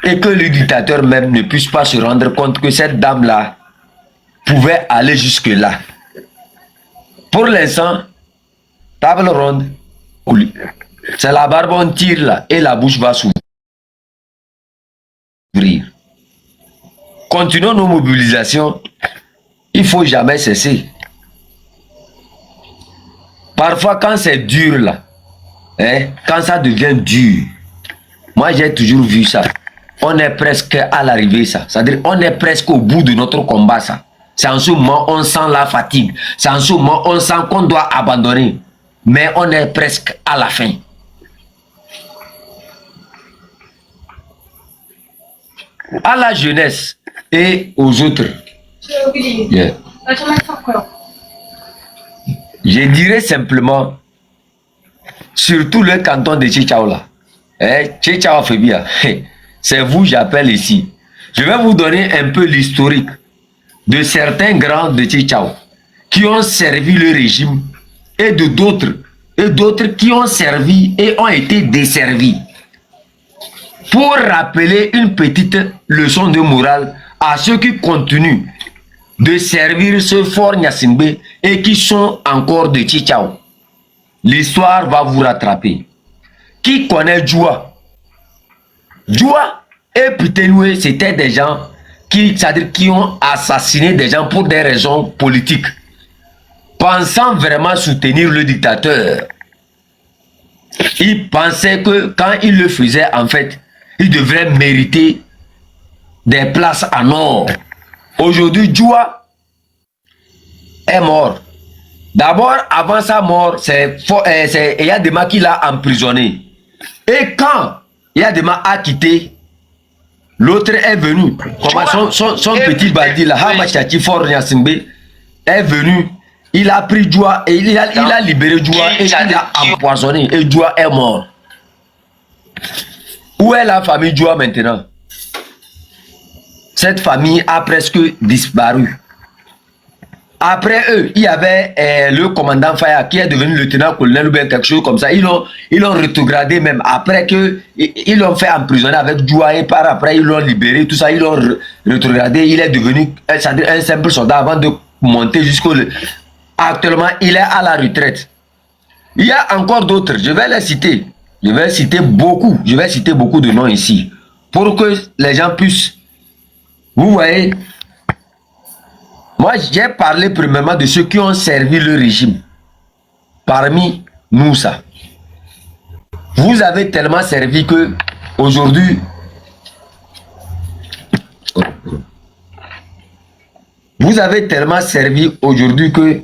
S14: et que le dictateur même ne puisse pas se rendre compte que cette dame-là pouvait aller jusque-là. Pour l'instant, table ronde, c'est la barbe on tire là et la bouche va s'ouvrir. Continuons nos mobilisations, il ne faut jamais cesser. Parfois quand c'est dur là, quand ça devient dur, moi j'ai toujours vu ça, on est presque à l'arrivée ça, c'est-à-dire on est presque au bout de notre combat ça. C'est en ce moment on sent la fatigue, c'est en ce moment on sent qu'on doit abandonner, mais on est presque à la fin. À la jeunesse et aux autres, je dirais simplement, surtout le canton de Chichaola, c'est vous j'appelle ici. Je vais vous donner un peu l'historique de certains grands de Chichao qui ont servi le régime et de d'autres qui ont servi et ont été desservis. Pour rappeler une petite leçon de morale à ceux qui continuent de servir ce Fort Gnassingbé et qui sont encore de Chichao. L'histoire va vous rattraper. Qui connaît Djoua? Djoua et Pitenoué, c'était des gens c'est-à-dire qui ont assassiné des gens pour des raisons politiques, pensant vraiment soutenir le dictateur. Ils pensaient que quand ils le faisaient, en fait, ils devraient mériter des places en or. Aujourd'hui, Djoua est mort. D'abord, avant sa mort, c'est Eyadema qui l'a emprisonné. Et quand Eyadema a quitté, l'autre est venu. Son petit bandit, là, Hamachachi Fort Gnassingbé, est venu. Il a pris Djoua et il a libéré Djoua et il a empoisonné. Et Djoua est mort. Où est la famille Djoua maintenant? Cette famille a presque disparu. Après eux, il y avait le commandant Faya qui est devenu lieutenant-colonel ou bien quelque chose comme ça. Ils l'ont rétrogradé même. Après que ils l'ont fait emprisonner avec Djoua et par après ils l'ont libéré, tout ça, ils l'ont rétrogradé. Il est devenu un simple soldat avant de monter jusqu'au... Actuellement, il est à la retraite. Il y a encore d'autres, je vais les citer. Je vais citer beaucoup de noms ici. Pour que les gens puissent... Vous voyez, moi j'ai parlé premièrement de ceux qui ont servi le régime. Parmi nous, ça. Vous avez tellement servi que aujourd'hui, vous avez tellement servi aujourd'hui que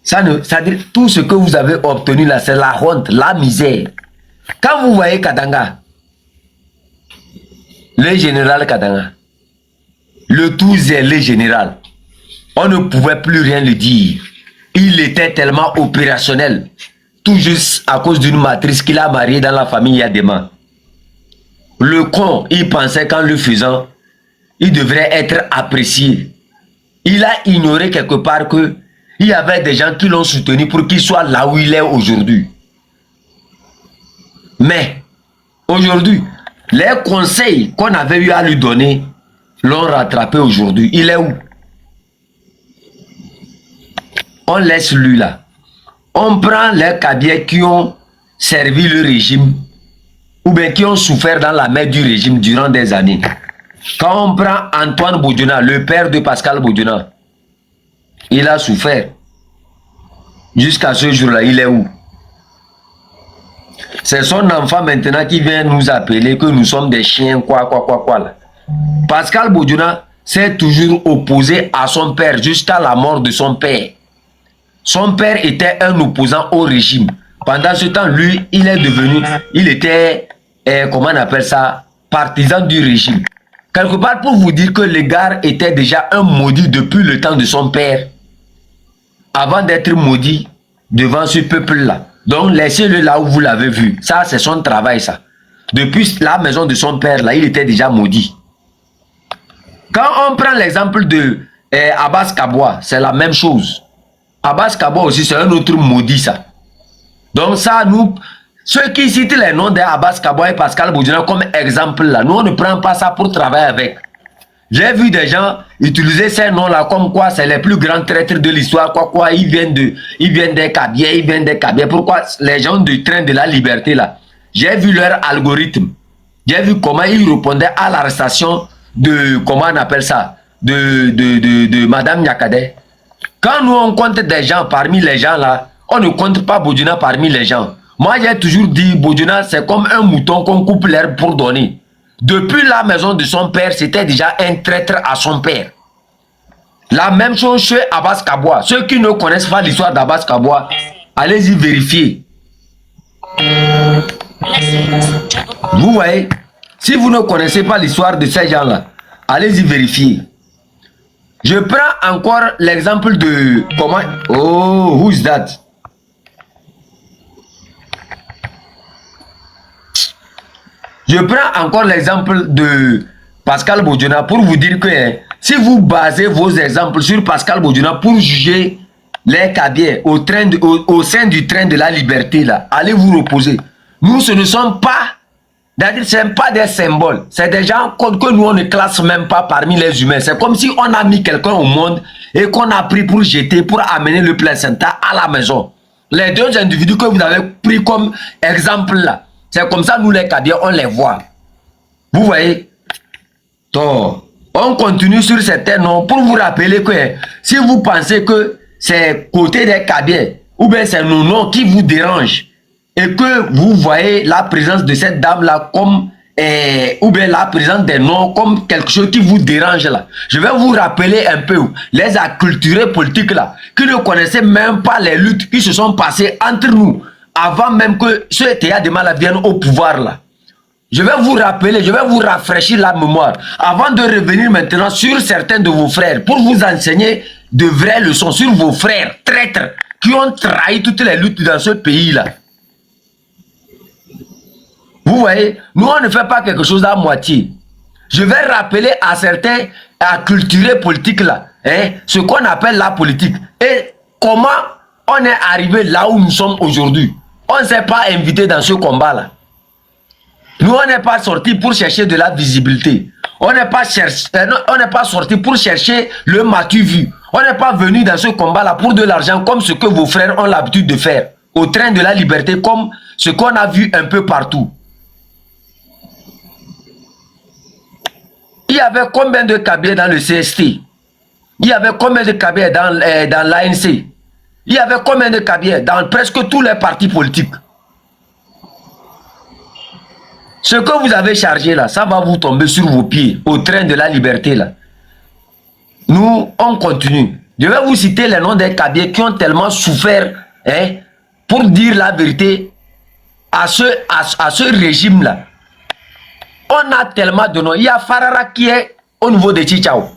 S14: ça dit tout ce que vous avez obtenu là, c'est la honte, la misère. Quand vous voyez Katanga, le général Katanga, le tout zélé général, on ne pouvait plus rien le dire. Il était tellement opérationnel, tout juste à cause d'une matrice qu'il a mariée dans la famille Yadema. Le con, il pensait qu'en le faisant, il devrait être apprécié. Il a ignoré quelque part que il y avait des gens qui l'ont soutenu pour qu'il soit là où il est aujourd'hui. Mais aujourd'hui, les conseils qu'on avait eu à lui donner l'ont rattrapé aujourd'hui. Il est où? On laisse lui là. On prend les cabiers qui ont servi le régime ou bien qui ont souffert dans la main du régime durant des années. Quand on prend Antoine Boudjouna, le père de Pascal Boudjouna, il a souffert. Jusqu'à ce jour-là, il est où? C'est son enfant maintenant qui vient nous appeler que nous sommes des chiens, quoi là. Pascal Boudjouna s'est toujours opposé à son père jusqu'à la mort de son père. Son père était un opposant au régime. Pendant ce temps, lui, il est devenu, il était, comment on appelle ça, partisan du régime. Quelque part pour vous dire que le gars était déjà un maudit depuis le temps de son père, avant d'être maudit devant ce peuple-là. Donc laissez-le là où vous l'avez vu. Ça, c'est son travail, ça. Depuis la maison de son père, là, il était déjà maudit. Quand on prend l'exemple de Abbas Kaboua, c'est la même chose. Abbas Kaboua aussi, c'est un autre maudit, ça. Donc ça, nous, ceux qui citent les noms d'Abbas Kaboua et Pascal Boudjouna comme exemple, là, nous, on ne prend pas ça pour travailler avec. J'ai vu des gens utiliser ces noms-là comme quoi c'est les plus grands traîtres de l'histoire, quoi, ils viennent des Kabyais, pourquoi les gens du train de la liberté, là. J'ai vu leur algorithme. J'ai vu comment ils répondaient à l'arrestation de, comment on appelle ça, de Madame Nyakade. Quand nous on compte des gens parmi les gens là, on ne compte pas Boudjouna parmi les gens. Moi j'ai toujours dit Boudjouna c'est comme un mouton qu'on coupe l'herbe pour donner. Depuis la maison de son père, c'était déjà un traître à son père. La même chose chez Abbas Kaboua. Ceux qui ne connaissent pas l'histoire d'Abbas Kaboua, allez-y vérifier. Vous voyez, si vous ne connaissez pas l'histoire de ces gens-là, allez-y vérifier. Je prends encore l'exemple de comment... Oh, who's that? Je prends encore l'exemple de Pascal Boudjouna pour vous dire que si vous basez vos exemples sur Pascal Boudjouna pour juger les Kabyais au sein du train de la liberté, là, allez vous reposer. Nous, ce ne sommes pas, ce ne sont pas des symboles. C'est des gens que nous, on ne classe même pas parmi les humains. C'est comme si on a mis quelqu'un au monde et qu'on a pris pour jeter, pour amener le placenta à la maison. Les deux individus que vous avez pris comme exemple là, c'est comme ça, nous les Kabyais, on les voit. Vous voyez? Donc, on continue sur certains noms pour vous rappeler que si vous pensez que c'est côté des Kabyais, ou bien c'est nos noms qui vous dérangent, et que vous voyez la présence de cette dame-là comme, ou bien la présence des noms comme quelque chose qui vous dérange là. Je vais vous rappeler un peu les acculturés politiques là, qui ne connaissaient même pas les luttes qui se sont passées entre nous, avant même que ce Théa de Mala vienne au pouvoir là. Je vais vous rappeler, je vais vous rafraîchir la mémoire, avant de revenir maintenant sur certains de vos frères, pour vous enseigner de vraies leçons sur vos frères traîtres, qui ont trahi toutes les luttes dans ce pays là.
S13: Vous voyez, nous on ne fait pas quelque chose à moitié. Je vais rappeler à certains acculturés politiques là, ce qu'on appelle la politique. Et comment on est arrivé là où nous sommes aujourd'hui. On ne s'est pas invité dans ce combat là. Nous on n'est pas sorti pour chercher de la visibilité. On n'est pas sorti pour chercher le matu-vu. On n'est pas venu dans ce combat là pour de l'argent comme ce que vos frères ont l'habitude de faire. Au train de la liberté, comme ce qu'on a vu un peu partout. Il y avait combien de cabinets dans le CST? Il y avait combien de cabinets dans l'ANC? Il y avait combien de cabinets dans presque tous les partis politiques? Ce que vous avez chargé là, ça va vous tomber sur vos pieds, au train de la liberté là. Nous, on continue. Je vais vous citer les noms des cabinets qui ont tellement souffert, pour dire la vérité, à ce régime-là. On a tellement de noms. Il y a Farara qui est au niveau de Chichao.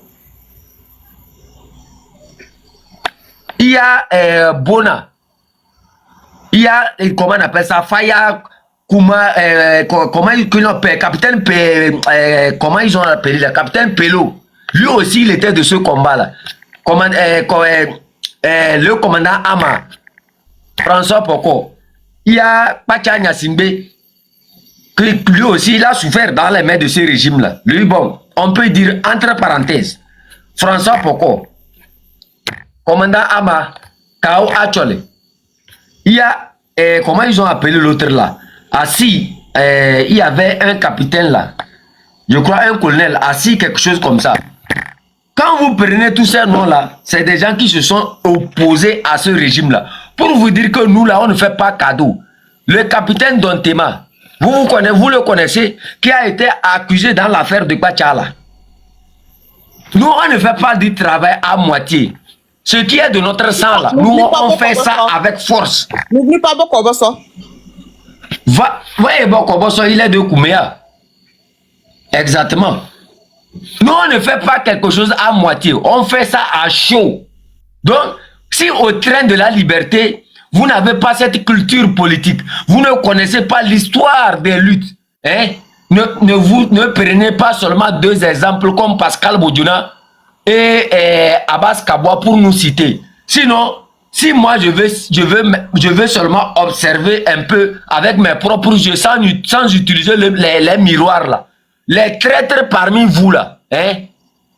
S13: Il y a Bona. Il y a, comment on appelle ça, Faya Kuma, comment ils l'appellent, capitaine comment ils ont appelé le capitaine Pello. Lui aussi, il était de ce combat-là. Le commandant Ama, François Poko. Il y a Pacha Nyasimbe, lui aussi, il a souffert dans les mains de ce régime-là. Lui, bon, on peut dire, entre parenthèses, François Poko, commandant Ama, Kao Achole. Il y a, comment ils ont appelé l'autre là? Assis, il y avait un capitaine là, je crois un colonel, assis, quelque chose comme ça. Quand vous prenez tous ces noms-là, c'est des gens qui se sont opposés à ce régime-là. Pour vous dire que nous, là, on ne fait pas cadeau. Le capitaine Dontema, vous le connaissez, qui a été accusé dans l'affaire de Pachala. Nous, on ne fait pas du travail à moitié. Ce qui est de notre sang, là, nous, on fait ça avec force.
S7: N'oublie pas Bokoboso.
S13: Oui, Bokoboso, il est de Kouméa. Exactement. Nous, on ne fait pas quelque chose à moitié. On fait ça à chaud. Donc, si au train de la liberté, vous n'avez pas cette culture politique, vous ne connaissez pas l'histoire des luttes, ne prenez pas seulement deux exemples comme Pascal Bodjouna et Abbas Kabwa pour nous citer. Sinon, si moi je veux seulement observer un peu avec mes propres yeux sans utiliser les miroirs là, les traîtres parmi vous là,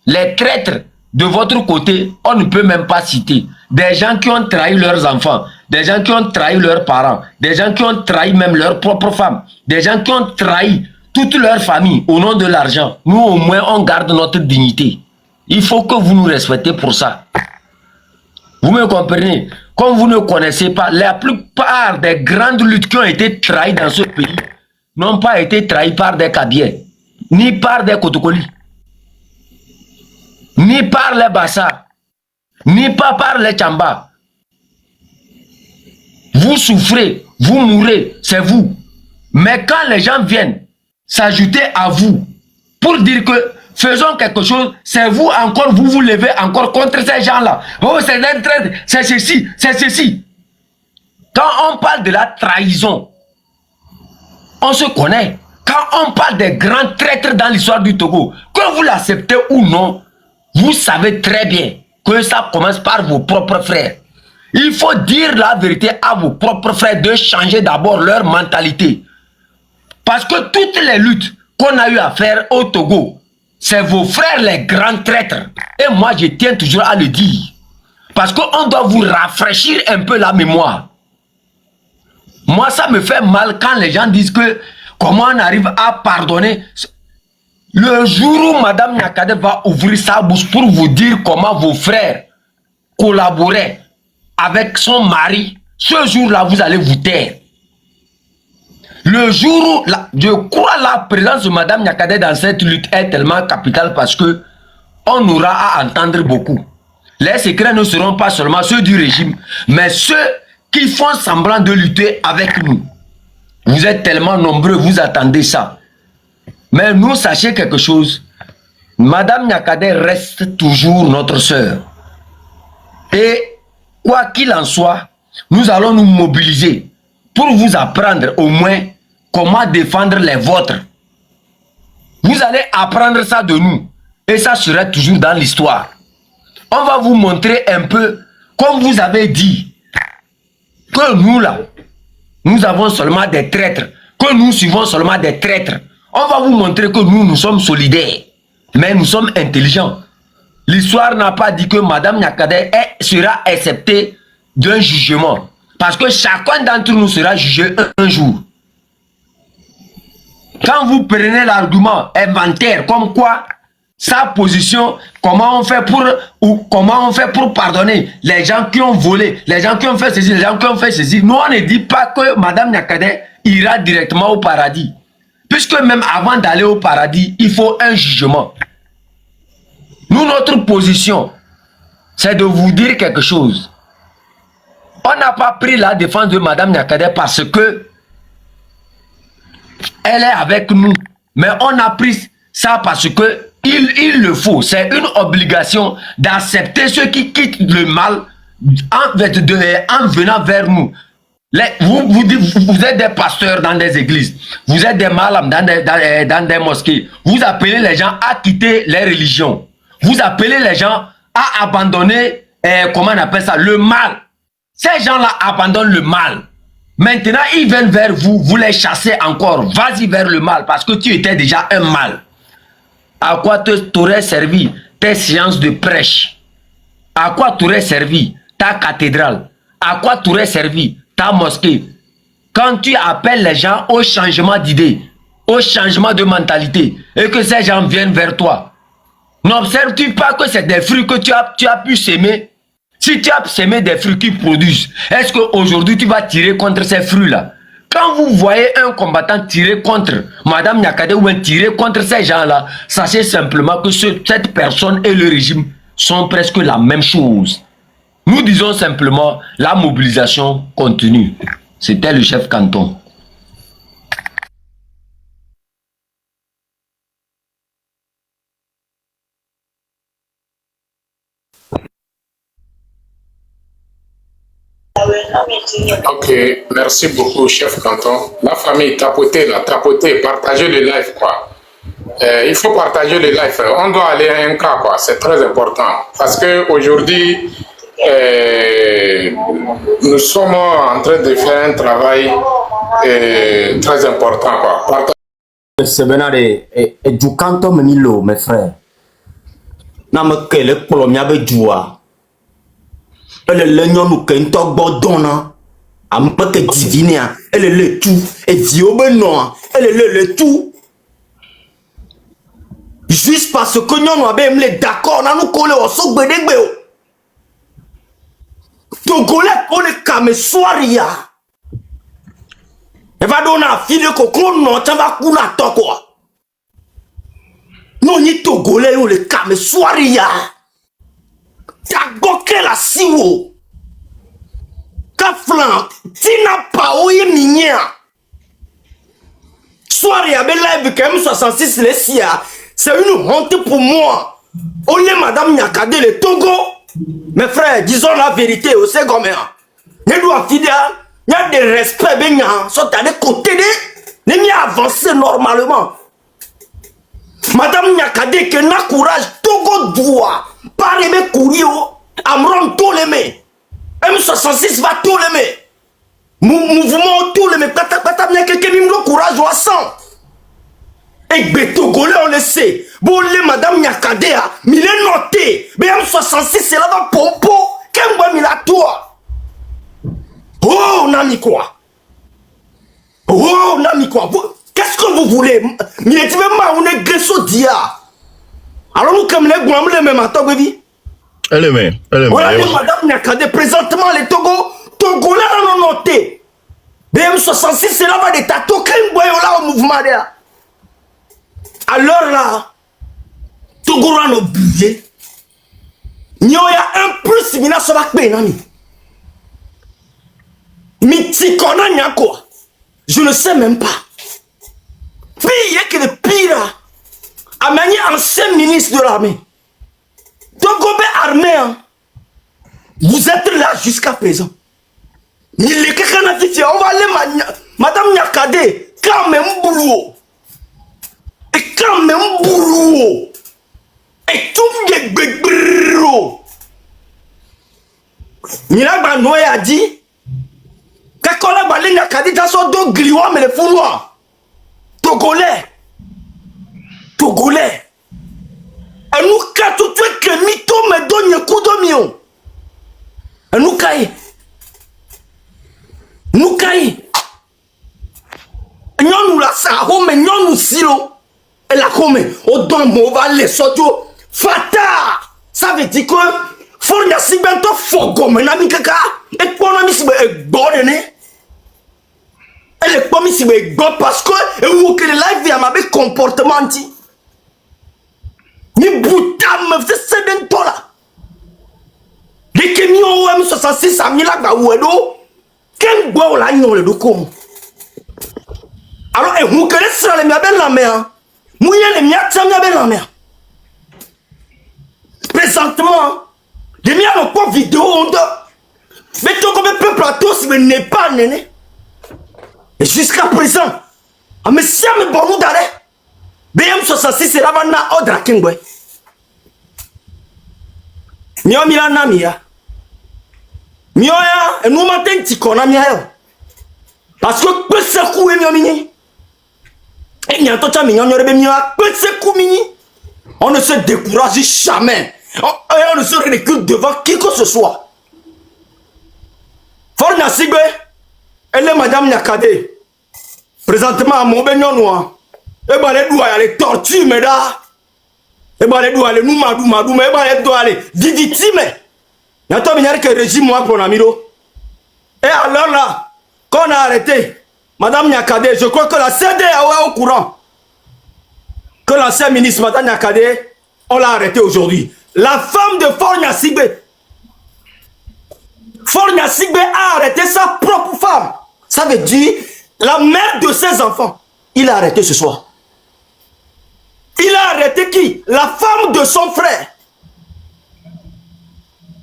S13: les traîtres de votre côté, on ne peut même pas citer. Des gens qui ont trahi leurs enfants, des gens qui ont trahi leurs parents, des gens qui ont trahi même leurs propres femmes, des gens qui ont trahi toute leur famille au nom de l'argent. Nous au moins on garde notre dignité. Il faut que vous nous respectez pour ça. Vous me comprenez? Comme vous ne connaissez pas, la plupart des grandes luttes qui ont été trahies dans ce pays n'ont pas été trahies par des Kabiens, ni par des Kotokoli, ni par les Bassa, ni pas par les Tchamba. Vous souffrez, vous mourrez, c'est vous. Mais quand les gens viennent s'ajouter à vous pour dire que faisons quelque chose, c'est vous encore, vous vous levez encore contre ces gens-là. Oh, c'est un traître, c'est ceci, c'est ceci. Quand on parle de la trahison, on se connaît. Quand on parle des grands traîtres dans l'histoire du Togo, que vous l'acceptez ou non, vous savez très bien que ça commence par vos propres frères. Il faut dire la vérité à vos propres frères de changer d'abord leur mentalité. Parce que toutes les luttes qu'on a eu à faire au Togo, c'est vos frères les grands traîtres. Et moi, je tiens toujours à le dire. Parce qu'on doit vous rafraîchir un peu la mémoire. Moi, ça me fait mal quand les gens disent que comment on arrive à pardonner. Le jour où Madame Nyakade va ouvrir sa bouche pour vous dire comment vos frères collaboraient avec son mari, ce jour-là, vous allez vous taire. Le jour où, je crois la présence de Madame Nyakade dans cette lutte est tellement capitale parce que on aura à entendre beaucoup. Les secrets ne seront pas seulement ceux du régime, mais ceux qui font semblant de lutter avec nous. Vous êtes tellement nombreux, vous attendez ça. Mais nous, sachez quelque chose, Madame Nyakade reste toujours notre sœur. Et quoi qu'il en soit, nous allons nous mobiliser pour vous apprendre au moins comment défendre les vôtres. Vous allez apprendre ça de nous. Et ça sera toujours dans l'histoire. On va vous montrer un peu, comme vous avez dit, que nous là, nous avons seulement des traîtres, que nous suivons seulement des traîtres. On va vous montrer que nous sommes solidaires, mais nous sommes intelligents. L'histoire n'a pas dit que Madame Nyakadé sera acceptée d'un jugement. Parce que chacun d'entre nous sera jugé un jour. Quand vous prenez l'argument inventaire comme quoi sa position, comment on fait pour pardonner les gens qui ont volé, les gens qui ont fait ceci, les gens qui ont fait ceci. Nous, on ne dit pas que Madame Nyakadé ira directement au paradis. Puisque même avant d'aller au paradis, il faut un jugement. Nous, notre position, c'est de vous dire quelque chose. On n'a pas pris la défense de Madame Nyakadé parce que elle est avec nous. Mais on a pris ça parce que il le faut. C'est une obligation d'accepter ceux qui quittent le mal en venant vers nous. Vous êtes des pasteurs dans des églises. Vous êtes des malams dans des mosquées. Vous appelez les gens à quitter les religions. Vous appelez les gens à abandonner, comment on appelle ça, le mal. Ces gens-là abandonnent le mal. Maintenant, ils viennent vers vous, vous les chassez encore. Vas-y vers le mal parce que tu étais déjà un mal. À quoi t'aurais servi tes séances de prêche? À quoi t'aurais servi ta cathédrale? À quoi t'aurais servi ta mosquée? Quand tu appelles les gens au changement d'idée, au changement de mentalité, et que ces gens viennent vers toi, n'observes-tu pas que c'est des fruits que tu as pu s'aimer? Si tu as sémé des fruits qui produisent, est-ce qu'aujourd'hui tu vas tirer contre ces fruits-là? Quand vous voyez un combattant tirer contre Madame Nyakadé ou tirer contre ces gens-là, sachez simplement que cette personne et le régime sont presque la même chose. Nous disons simplement la mobilisation continue. C'était le chef canton.
S2: Ok, merci beaucoup, chef canton. La famille, tapotez là, tapotez, partagez le live, quoi. Il faut partager le live. On doit aller à un cas, quoi. C'est très important. Parce que aujourd'hui, nous sommes en train de faire un travail très important, quoi.
S15: C'est bien du canton, mes frères. N'a me que le premier joua. Elle est l'union que nous t'obordonnons. À me que diviner. Elle est le tout. Et Dieu non. Elle est le tout. Juste parce que nous avons les d'accord, nous avons collé au souk bedegbe. Togolais on est comme soiria. Elle va donner un fil de coco, non, tu vas couler à toi quoi. Non, ni Togolais on est comme soiria. T'as goqué la siwo. T'as flanc. Tu n'as pas ouïe mignon. Soiria, ben live KM66 les sia. C'est une honte pour moi. On est Madame Nyakadé le Togo. Mes frères, disons la vérité au second. Ne doit fidèle. Il y a des respects. Ben, sont à des côtés de. Ne m'y avancer normalement. Madame Nyakadé que n'a courage. Togo doit. Pas aimer courir. Amron tout les mains. M66 va tout les mains. Mouvement tout les mains. Pata bien quelqu'un mime le courage au sang. Et Betogolais on le sait. Bon les Madame Nyakadé mais il est noté. Mais M66 c'est là dans pompo. Qu'est-ce que la toi? Oh nami quoi? Oh nami quoi? Qu'est-ce que vous voulez? Mais tu veux pas on est gresso dia. Alors nous comme les guam les mêmes à toi baby.
S3: Elle est même.
S15: Voilà les Madame Nyakadé présentement les Togolais on noté. BM66 c'est là-bas des tatos. Qu'est-ce que là au mouvement là? Alors là, Togora no bouillé. Il y a un plus mina so bakbe nani. Mitikona nya quoi? Je ne sais même pas. Pire que le pire. A manié ancien ministre de l'armée. Togobé armé. Hein? Vous êtes là jusqu'à présent. Il est quelqu'un a dit on va aller Madame Nyakadé. quand même boulot. Et quand même boulot. Et tout le monde. Milagba Noé a dit que quand la balinga kadita so do gliwa me le fouloir. Togolais. Togolais. Et nous quatre tout que mito me donne kudo mio. Et nous kai. Nous kai. Nous la sa home nous silo. Et la home au don mova les sodio fata. Ça veut dire que faut y a bento fogo menami kaka et pour nami si be godene. Elle est pas mis si be god parce que et où que la vie a ma comportement anti. Ni boutam me fait seden tola. Les camions ou M66 a mis là ba ouedo. Ken gwa la nyon le do comme. Alors, et vous connaissez les miens la mer. Mouillez les miens, ça m'a la mer. Présentement, les miens n'ont pas vidéo. Mais tout comme un peuple à tous, mais n'est pas néné. Et jusqu'à présent, à mes siens, mes bonus d'arrêt. BM66, c'est la vanna au Drakengwe. Mio Milana Mia. Mioya, et nous matin, Tikona Mia. Parce que peu se coué, mio mini. Et n'y a pas de mignon, on ne se décourage jamais. On ne se recule devant qui que ce soit. Forna Sigbe, elle est Madame Nyakade. Présentement à Montbénion noir. Et ben les doigts les tortues, mais là. Et ben les doigts les noumadou, mais ben les doigts les victimes. Il y a un que régime moi pour l'amiro. Et alors là, quand on a arrêté. Madame Nyakade, je crois que la CD est au courant. Que l'ancien ministre, Madame Nyakade, on l'a arrêté aujourd'hui. La femme de Fornia Sigbe. Fornia Sigbe a arrêté sa propre femme. Ça veut dire la mère de ses enfants. Il a arrêté ce soir. Il a arrêté qui? La femme de son frère.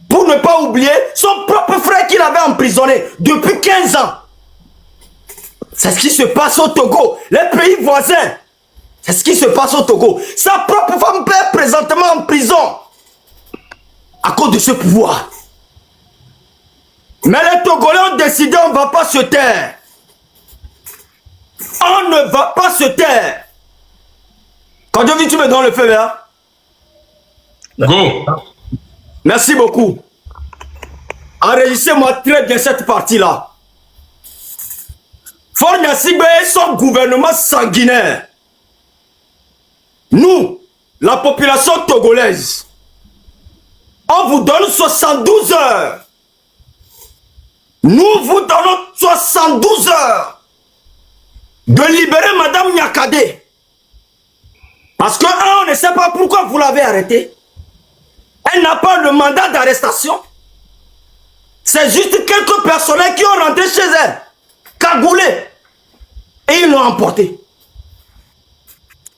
S15: Pour ne pas oublier son propre frère qu'il avait emprisonné depuis 15 ans. C'est ce qui se passe au Togo, les pays voisins. C'est ce qui se passe au Togo. Sa propre femme est présentement en prison à cause de ce pouvoir. Mais les Togolais ont décidé on ne va pas se taire. On ne va pas se taire. Quand je dis tu me donnes le feu vert.
S2: Go.
S15: Merci beaucoup. Enregistrez-moi très bien cette partie-là. Fornia Sigbe et son gouvernement sanguinaire. Nous, la population togolaise, on vous donne 72 heures. Nous vous donnons 72 heures de libérer Madame Nyakade. Parce que, on ne sait pas pourquoi vous l'avez arrêtée. Elle n'a pas le mandat d'arrestation. C'est juste quelques personnels qui ont rentré chez elle. Cagoulés. Et ils l'ont emporté.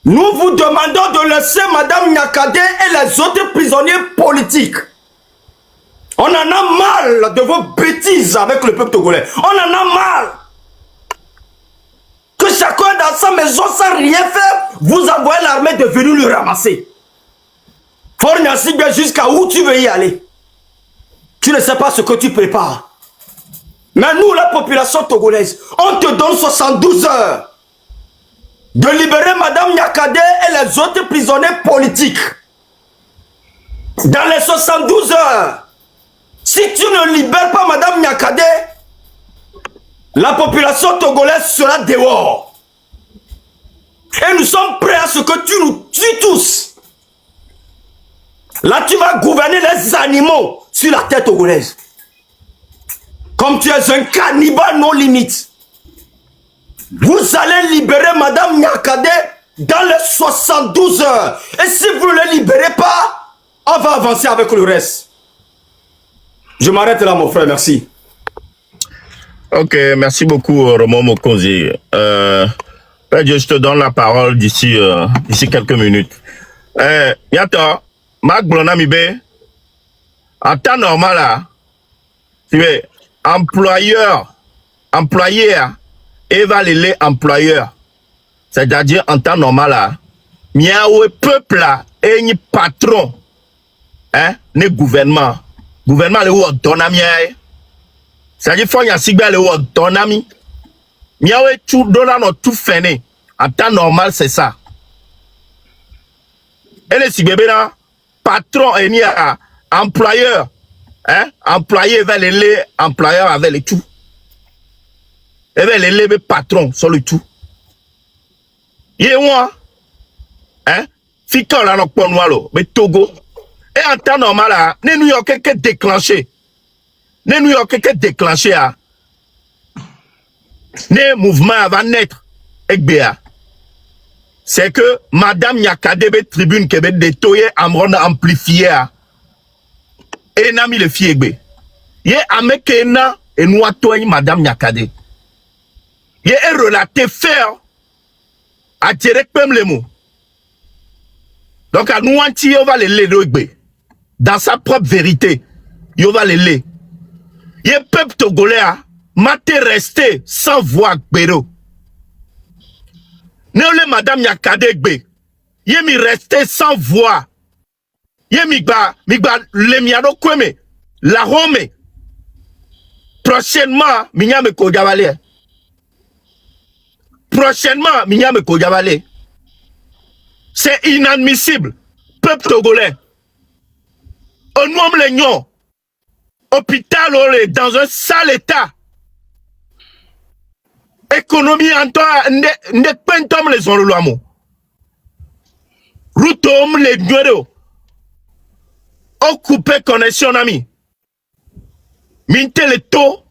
S15: Nous vous demandons de laisser Madame Nyakade et les autres prisonniers politiques. On en a marre de vos bêtises avec le peuple togolais. On en a marre. Que chacun dans sa maison sans rien faire, vous envoyez l'armée de venir le ramasser. Fornia Sigbe, jusqu'à où tu veux y aller. Tu ne sais pas ce que tu prépares. Mais nous, la population togolaise, on te donne 72 heures de libérer Madame Nyakade et les autres prisonniers politiques. Dans les 72 heures, si tu ne libères pas Madame Nyakade, la population togolaise sera dehors. Et nous sommes prêts à ce que tu nous tues tous. Là, tu vas gouverner les animaux sur la terre togolaise. Comme tu es un cannibale non limite. Vous allez libérer Madame Nyakade dans les 72 heures. Et si vous ne le libérez pas, on va avancer avec le reste. Je m'arrête là, mon frère, merci.
S3: Ok, merci beaucoup, Romo Mokonzi. Je te donne la parole d'ici quelques minutes. Yata, Marc Blonamibe, en temps normal, là, tu veux, employé,
S12: et va les employeurs. C'est-à-dire, en temps normal, là, miaoué peuple là, et ni patron, hein, ni gouvernement. Gouvernement, le ou donami, c'est-à-dire, faut y a sigba le ou donami. Miaoué tout donnant tout fini. En temps normal, c'est ça. Et les sigba là, patron et ni employeur, hein, employé vers les employeurs avec les tout. Et vers les patrons sur le tout. Yé moi, hein, fika la nok pon walo, mais Togo. Et en temps normal là, ne New York que déclenché. Ne New York que déclenché à. Ne mouvement va naître avec BA. C'est que Madame Nyakadebe tribune qui est détoyé amron amplifié à. Et n'a mis le fiegbe. Yé amekena et nous atoy Madame Nyakade. Yé est relaté faire. A direct même les mots. Donc à nous anti on va les lire dans sa propre vérité. On va les lire. Y a peuple togolais maté resté sans voix béro. Ne madame Nyakade gbe. Y mi resté sans voix. Y mi ba le miado kweme la Rome. Prochainement minyame ko javale. Prochainement, Migname Kojavale. C'est inadmissible. Peuple togolais. On nomme les nions. Hôpital, on est dans un sale état. Économie en toi, ne pentom les onlouamo. Routom les nuero. Occupé connexion ami. Minte le taux.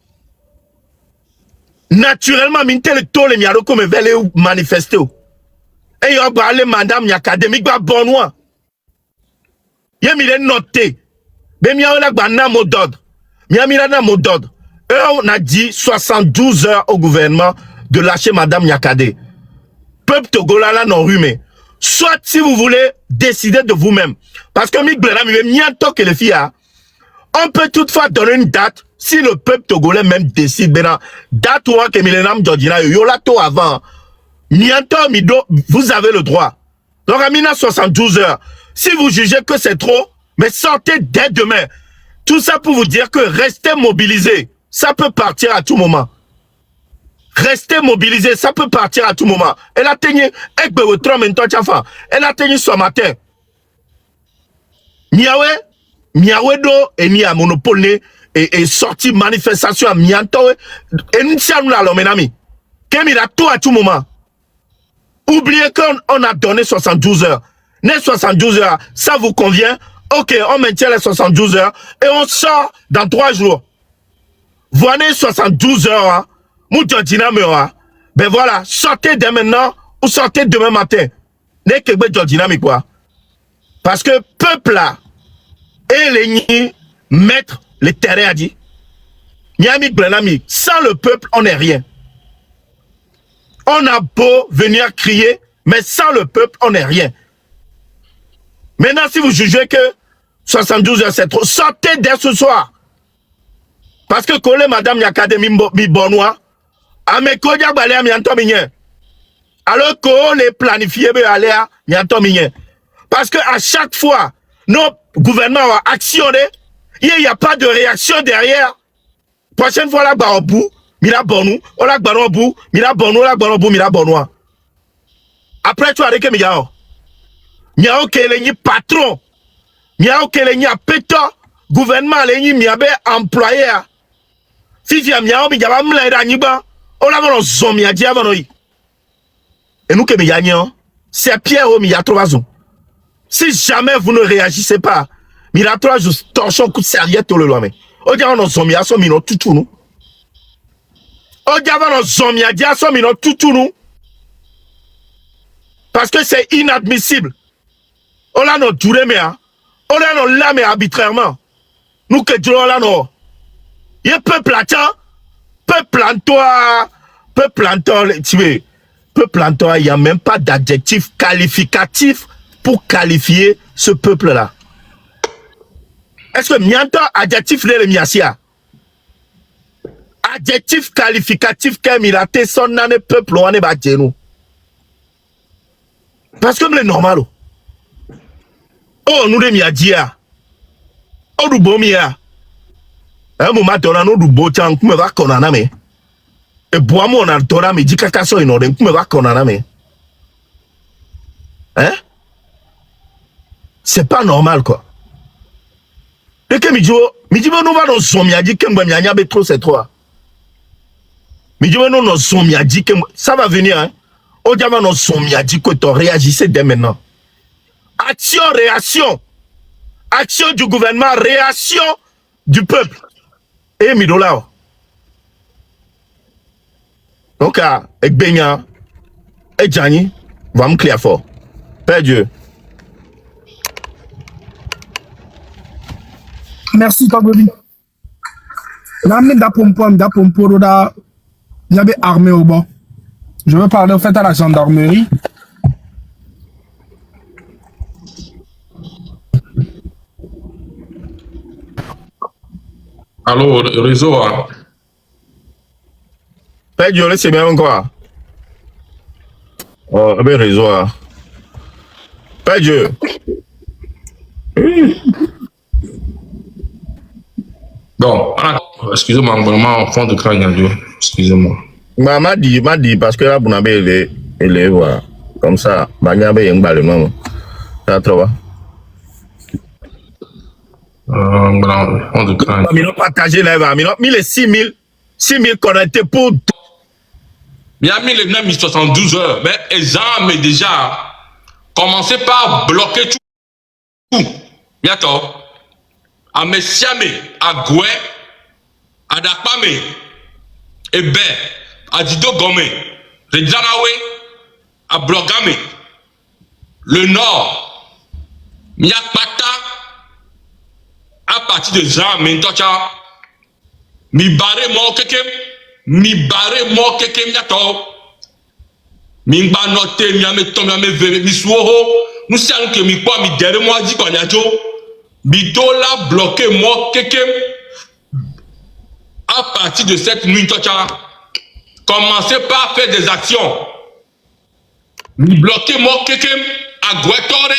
S12: Naturellement, minte le taux les miaro comme vele manifester. Et yo ba le madame académique ba bonwa. Yé mi le noté. Mais miao la ba na mot d'ordre. Miamira na mot d'ordre. On a dit 72 heures au gouvernement de lâcher madame Nyakade. Peuple togolais là non rumé. Soit si vous voulez décider de vous-même. Parce que mi blera mi mianto que les filles a. On peut toutefois donner une date. Si le peuple togolais même décide, ben, date ou que Milenam Djordina, yolato avant, mianto mido, vous avez le droit. Donc, à 72 heures, si vous jugez que c'est trop, mais sortez dès demain. Tout ça pour vous dire que restez mobilisés. Ça peut partir à tout moment. Restez mobilisés, ça peut partir à tout moment. Elle a tenu, elle a tenu ce matin. Miawe do, et ni a monopole, et sorti manifestation à Mianto et nous sommes là l'homme Kemi a tout à tout moment. Oubliez qu'on a donné 72 heures. Les 72 heures, ça vous convient? Ok, on maintient les 72 heures et on sort dans 3 jours. Voyez 72 heures, Moudjodina meura. Ben voilà, sortez dès maintenant ou sortez demain matin. N'est que Moudjodina me quoi. Parce que peuple là, et les nids, maître, les terrains a dit, Niami Brenami, sans le peuple, on n'est rien. On a beau venir crier, mais sans le peuple, on n'est rien. Maintenant, si vous jugez que 72 heures, c'est trop, sortez dès ce soir. Parce que collé madame Nyakade mi bonnois, à mes kodia balé à miantominien. Alors qu'on les planifie, aller à miantominien. Parce que à chaque fois, nos gouvernements ont actionné, il n'y a pas de réaction derrière. Prochaine fois, là, au bout, mira bonou, on l'a au bout, mira bonou, la bonou, mira bonou. Après, tu as dit que miao. Miao que les patron. Miao que les péto. Gouvernement, les miabe employé. Si tu as miao, mi jaba mla niba. On l'a vu zombie à dire avant. Et nous que mi c'est Pierre au mi a 3 ans. Si jamais vous ne réagissez pas, mira 3 jours, torchon coup de serviette au le loin. Odia on zombie à son mino tout nous. Odia on zombie à dire son mino tout nous. Parce que c'est inadmissible. On l'a non duré mais on l'a non là mais arbitrairement. Nous que Dieu là non. Il peuple attend, peuple en toi, tu veux. Peuple en toi, il n'y a même pas d'adjectif qualificatif pour qualifier ce peuple là. Est-ce que mianto adjectif le miasia?
S3: adjectif qualificatif qu'un miraté son dans le peuple on est bas nous. Parce que c'est normal. Oh nous les miadia. Oh du bon mia. Un moment donné nous du beau temps comme va qu'on en a mais. Et bois mon en tora mais dit caca so inordre comme va qu'on en a mais. Hein? C'est pas normal quoi. Et que Midjo nous va dans son miadi que m'yanya trop c'est toi. Midjo nous dans son miadi que ça va venir hein. Au diable dans son miadi que tu réagissez dès maintenant. Action réaction. Action du gouvernement, réaction du peuple. Et Midola. Donc avec Benya et Gianni va me clair fort. Père Dieu.
S16: Merci Togoli. L'année d'Apomporo, il y avait armée au bord. Je veux parler au fait à la gendarmerie.
S2: Allô, réseau.
S3: Père Dieu, c'est bien quoi? Oh, ben réseau. Père Dieu.
S2: Bon, excusez-moi, vraiment, en fond de crâne, excusez-moi.
S3: M'a dit, parce que là, vous n'avez les voix. Comme ça, Bagnabe et Ngbalé, non? Ça va?
S2: Fond de crâne.
S3: Mais non, partagez là, mais non, 6 000 connectés pour.
S2: Il y a mis les 972 heures, mais les armes déjà commencé par bloquer tout. D'accord? À Messiame, à Goué, à Dakpame, et Ben, à Dido Gome, Redjanawe, à Blogame, le Nord, Miakpata, à partir de Jean Mentocha, mi barre mo kekem, miato, mi ba note, mi ame tom, mi ame veve, mi suoho, nous savons que mi quoi, mi derrière moi, dit qu'on y a Bidola bloqué moi kekem à partir de cette nuit commencez par faire des actions. Bloqué moi kekem à Guetore.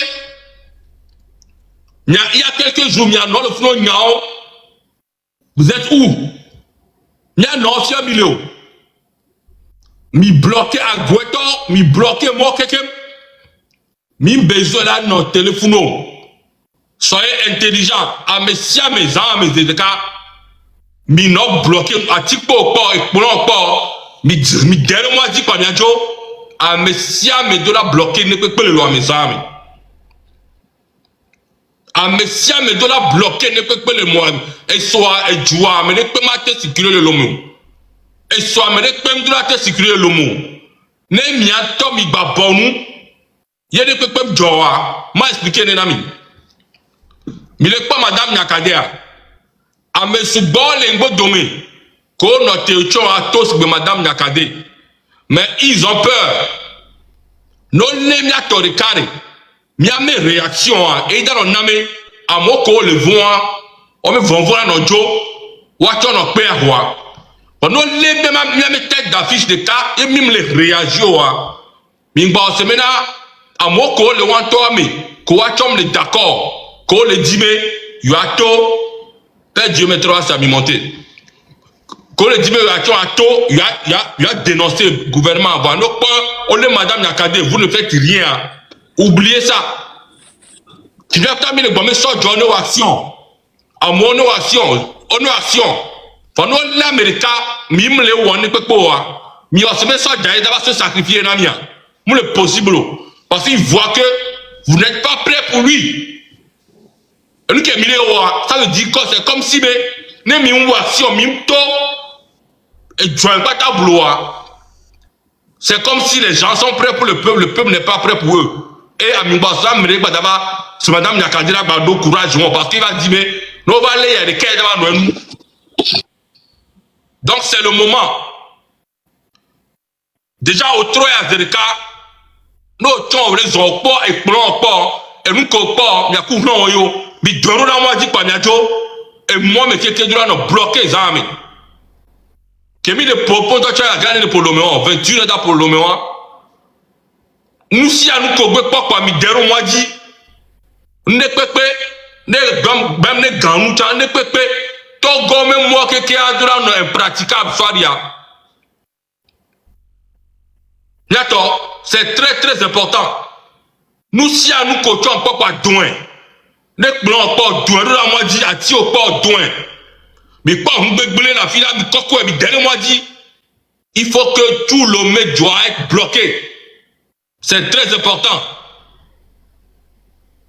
S2: Il y a quelques jours, il y a non le front Niao. Vous êtes où? Il y a non fier milieu. Mi bloqué à Guetore, mi bloqué moi kekem. Mi besoin là notre téléphone. Soyez intelligents. À mes siens, mes âmes, mes états. Mi non bloqué. À Tikpo, et pour l'encore. Mi derrière moi, dit pas bien, Joe. À mes siens, mes dollars bloqués, ne peut pas le loin, mes âmes. À mes siens, mes dollars bloqués, ne peut pas le loin. Et soit, et joie, mais ne peut pas te sécuriser le lomo. Et soit, mais ne peut pas te sécuriser le lomo. Ne m'y a tom, mi babonou. Y'a ne peut pas joie. M'a expliqué, les amis. Mais le pas madame Nyakadea. A me subon l'engo domé. Qu'on a théotion à tous de madame Nyakade. Mais ils ont peur. Non, les mia torikare. Mia mes réactions. Et dans le name. À mon co le voix. On me vont voir nos jo. Watch on a peur quoi. Pendant les mia mes têtes d'affiche de cas. Et même les réactions. Mingba semena. À mon co le wanto ame. Quoi chom les d'accord. Quand le dit mais yato Père Dieu mettra ça mi monter. Quand le dit mais yato ya dénoncé le gouvernement avant donc on le madame Nakade vous ne faites rien. Oubliez ça. Tu dois terminer le bon mais sort de nos actions. À mon action, pendant l'Amérique mime le one peut pas. Mi va se mettre ça d'ailleurs se sacrifier na mia. Moi le possible parce qu'il voit que vous n'êtes pas prêt pour lui. Ça veut dire que c'est comme si c'est comme si les gens sont prêts pour le peuple n'est pas prêt pour eux. Et à Mibasa, c'est madame Nyakadira Bado courage parce qu'il va dire mais nous va aller à des donc c'est le moment. Déjà au Troy à Zerika, nous avons les emplois et et nous coupons, il y a couvert yo. Mais moi, dit pas et moi, mais qui était bloqué les armes.
S17: Kemi de propos, toi tu as gagné de Poloméon, 21 ans pour Poloméon. Nous si à nous Kogbe Pokwa Midero Mwadi, ne pepe, ne gam, même ne gamouta, ne pepe, to gomme moi que adora no impraticable faria. D'accord, c'est très important. Nous si à nous coachons Pokwa Douin, ne blanc pas Douin, nous la Mwadi a ti au pas Douin. Mais pas on peut la fille là, Koko et Midero Mwadi. Il faut que tout le mec doit être bloqué. C'est très important.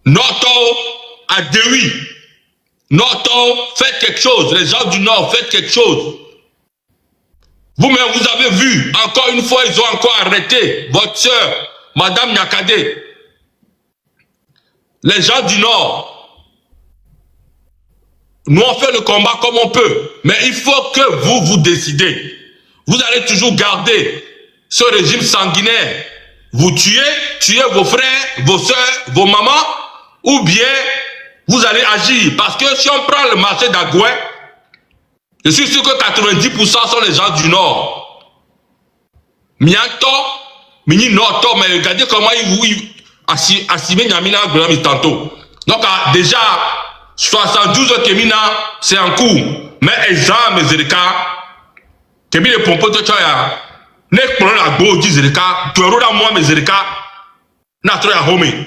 S17: Noto à Dewi. Noto, faites quelque chose. Les gens du Nord, faites quelque chose. Vous-même, vous avez vu, encore une fois, ils ont encore arrêté votre soeur, Madame Nyakade. Les gens du Nord, nous on fait le combat comme on peut. Mais il faut que vous décidez. Vous allez toujours garder ce régime sanguinaire. Vous tuez vos frères, vos soeurs, vos mamans, ou bien vous allez agir. Parce que si on prend le marché d'Agoué, je suis sûr que 90% sont les gens du Nord. Mianto, Mini Noto, mais regardez comment ils assimilent Nyamina tantôt. Donc déjà, 72 Kemina, c'est en cours. Mais Ezra Mezerika, Kemi le pompo to choya, ne kpron la go di Zerika, tu ero da moi Mezerika, na tro ya home.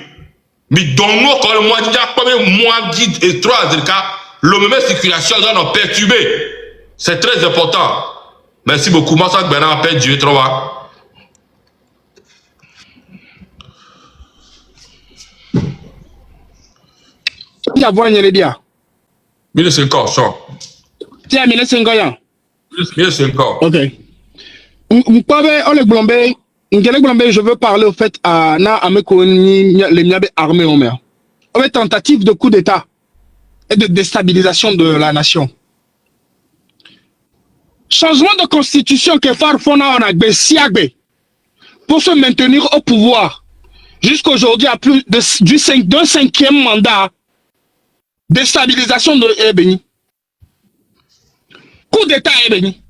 S17: Mi donno ko le moi di ja pome moi di et trois Zerika, le même circulation doit nous perturber. C'est très important. Merci beaucoup. Moi ça Bernard appelle Dieu trop va.
S16: Il y a voix nyele dia.
S17: 1500 so.
S16: Tiens 1500 yan.
S17: 1500.
S16: Ok. M'pabe ole glombe, ngele glombe, je veux parler au fait à na ameko ni les miabe armée au mer. Au fait tentative de coup d'état et de déstabilisation de la nation. Changement de constitution que Farfona on a siagbe pour se maintenir au pouvoir jusqu'aujourd'hui à plus d'un cinquième mandat. Déstabilisation de Ebeni. Coup d'état Ebeni.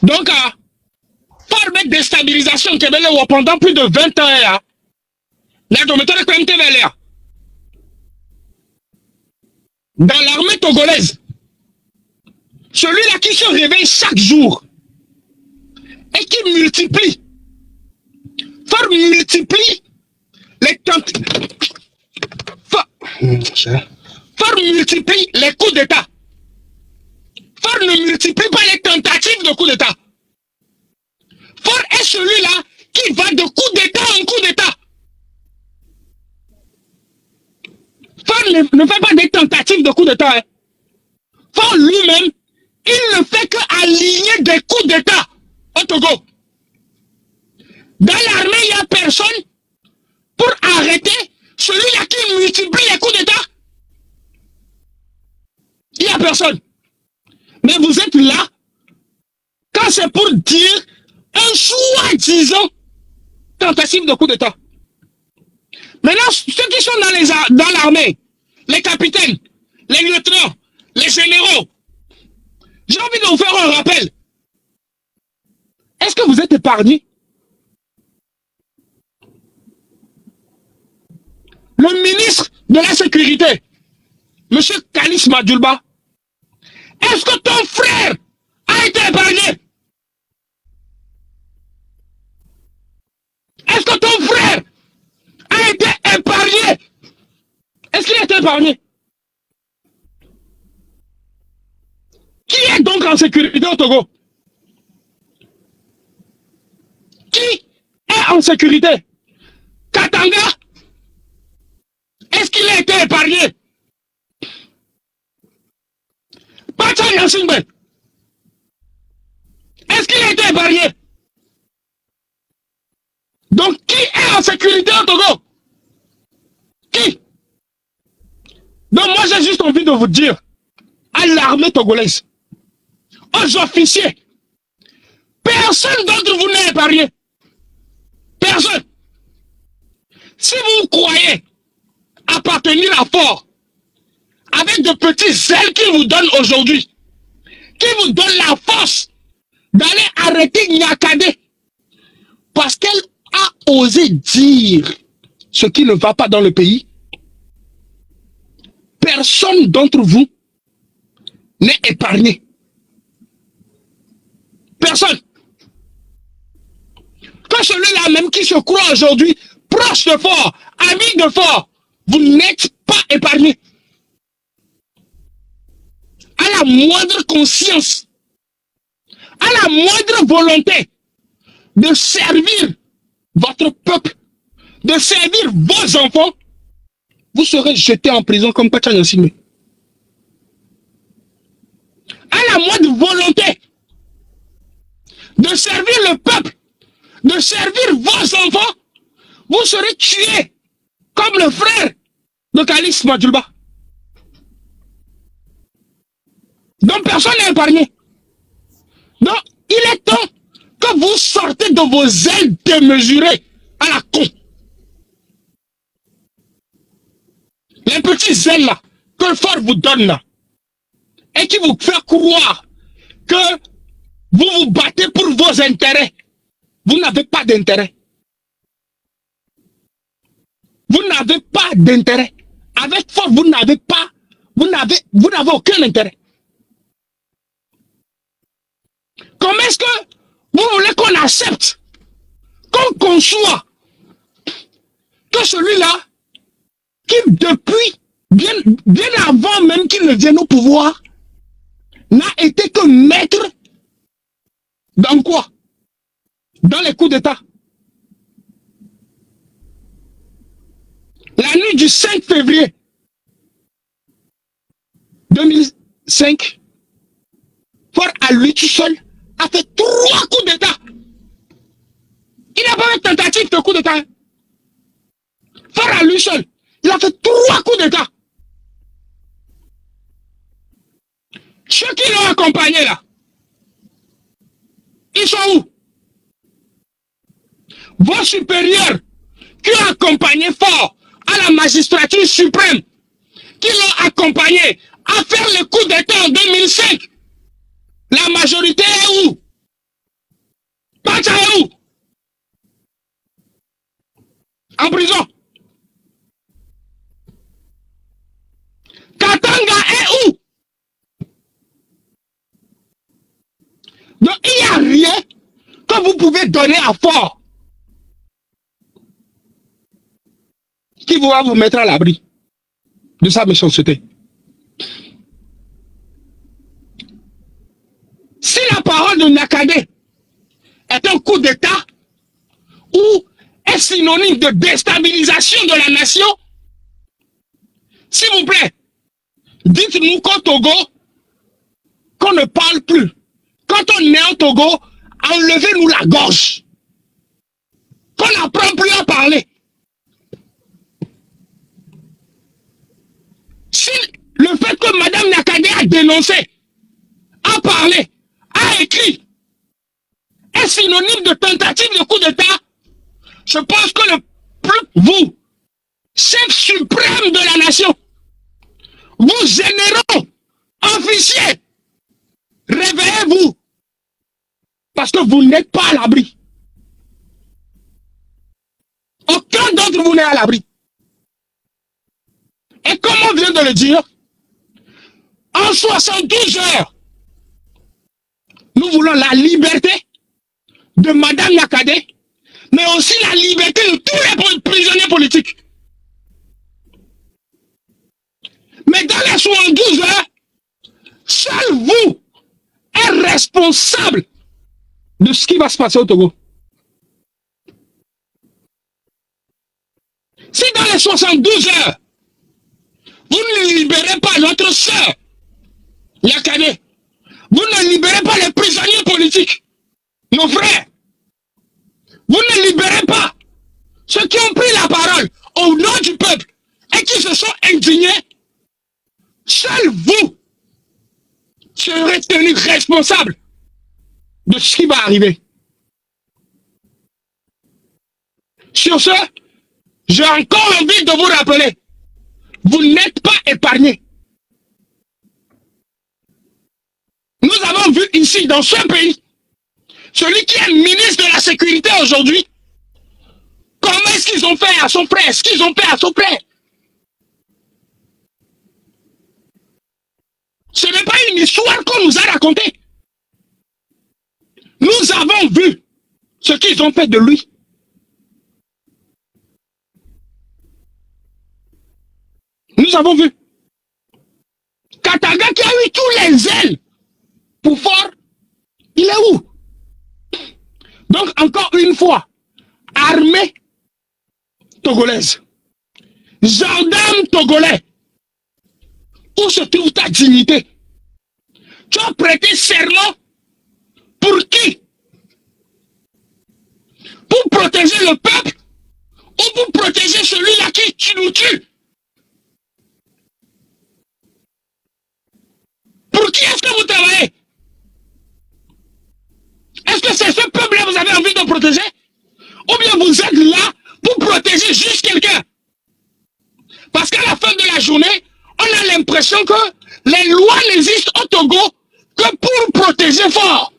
S16: Donc, par mettre déstabilisation pendant plus de 20 ans, dans l'armée togolaise, celui-là qui se réveille chaque jour et qui multiplie, les tentatives. Far multiplie les coups d'état. Far ne multiplie pas les tentatives de coup d'état. Far est celui-là qui va de coup d'état en coup d'état. Far ne fait pas des tentatives de coup d'état. Hein. Far lui-même, il ne fait qu'aligner des coups d'état au Togo. Dans l'armée, il n'y a personne pour arrêter celui-là qui multiplie les coups d'état. Il n'y a personne. Mais vous êtes là quand c'est pour dire un soi-disant tentative de coup d'état. Maintenant, ceux qui sont dans l'armée, les capitaines, les lieutenants, les généraux, j'ai envie de vous faire un rappel. Est-ce que vous êtes épargnés? Le ministre de la Sécurité, M. Kalis Madjulba, est-ce que ton frère a été épargné? Est-ce que ton frère a été épargné? Est-ce qu'il a été épargné? Qui est donc en sécurité au Togo? Qui est en sécurité? Katanga? Est-ce qu'il a été épargné? Pacha Yassingbe? Est-ce qu'il a été épargné? Donc, qui est en sécurité au Togo? Qui? Donc, moi, j'ai juste envie de vous dire, à l'armée togolaise, aux officiers, personne d'entre vous n'est épargné. Personne. Si vous croyez appartenir à fort, avec de petits ailes qu'ils vous donnent aujourd'hui, qui vous donne la force d'aller arrêter Nyakade parce qu'elle a osé dire ce qui ne va pas dans le pays. Personne d'entre vous n'est épargné. Personne. Que celui-là même qui se croit aujourd'hui proche de fort, ami de fort, vous n'êtes pas épargné. À la moindre conscience, à la moindre volonté de servir votre peuple, de servir vos enfants, vous serez jeté en prison comme Pacha Yassime. À la moindre volonté de servir le peuple, de servir vos enfants, vous serez tués comme le frère de Kalix Madjulba. Donc personne n'est épargné. Donc il est temps que vous sortez de vos ailes démesurées à la con. Les petits ailes là, que le fort vous donne là, et qui vous fait croire que vous vous battez pour vos intérêts. Vous n'avez pas d'intérêt. Vous n'avez pas d'intérêt. Avec force, vous n'avez aucun intérêt. Comment est-ce que vous voulez qu'on accepte, qu'on conçoit que celui-là, qui depuis, bien avant même qu'il ne vienne au pouvoir, n'a été que maître dans quoi? Dans les coups d'État. La nuit du 5 février 2005, fort à lui tout seul, a fait 3 coups d'État. Il n'a pas fait tentative de coup d'État. Fort à lui seul, il a fait 3 coups d'État. Ceux qui l'ont accompagné là, ils sont où? Vos supérieurs qui ont accompagné fort à la magistrature suprême, qui l'ont accompagné à faire le coup d'État en 2005, la majorité est où? Pacha est où? En prison. Katanga est où? Donc il n'y a rien que vous pouvez donner à fort qui va vous mettre à l'abri de sa méchanceté. Si la parole de Nyakade est un coup d'État ou est synonyme de déstabilisation de la nation, s'il vous plaît, dites-nous qu'au Togo, qu'on ne parle plus. Quand on est au Togo, enlevez-nous la gorge. Qu'on n'apprend plus à parler. Si le fait que Mme Nyakade a dénoncé, a parlé, a écrit, est synonyme de tentative de coup d'État, je pense que vous, chef suprême de la nation, vous généraux, officiers, réveillez-vous, parce que vous n'êtes pas à l'abri. Aucun d'entre vous n'est à l'abri. Et comme on vient de le dire, en 72 heures, nous voulons la liberté de Mme Nyakade, mais aussi la liberté de tous les prisonniers politiques. Mais dans les 72 heures, seul vous êtes responsable de ce qui va se passer au Togo. Si dans les 72 heures, vous ne libérez pas notre sœur, Nyakade, vous ne libérez pas les prisonniers politiques, nos frères, vous ne libérez pas ceux qui ont pris la parole au nom du peuple et qui se sont indignés, seul vous serez tenu responsable de ce qui va arriver. Sur ce, j'ai encore envie de vous rappeler, vous n'êtes pas épargnés. Nous avons vu ici, dans ce pays, celui qui est ministre de la sécurité aujourd'hui, comment est-ce qu'ils ont fait à son frère? Est-ce qu'ils ont fait à son frère? Ce n'est pas une histoire qu'on nous a racontée. Nous avons vu ce qu'ils ont fait de lui. Nous avons vu. Kataga qui a eu tous les ailes pour fort, il est où? Donc encore une fois, armée togolaise, gendarme togolais, où se trouve ta dignité? Tu as prêté serment pour qui? Pour protéger le peuple ou pour protéger celui-là qui nous tue? Pour qui est-ce que vous travaillez? Est-ce que c'est ce peuple-là que vous avez envie de protéger? Ou bien vous êtes là pour protéger juste quelqu'un? Parce qu'à la fin de la journée, on a l'impression que les lois n'existent au Togo que pour protéger fort.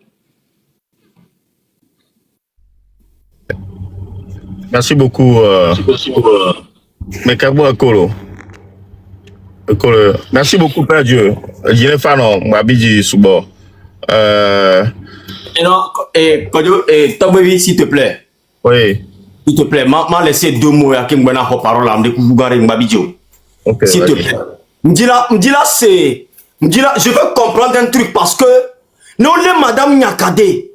S12: Merci beaucoup. Mekabo Akolo. Merci beaucoup, Père Dieu. Je n'ai pas non, Mabiji Soubo.
S15: Tobevi, s'il te plaît.
S12: Oui.
S15: S'il te plaît, m'a laissé 2 mots à Kimbana parole à Mabidjo. S'il te plaît. M'dila, c'est. M'dila, je veux comprendre un truc parce que. Non, les Madame Nyakade,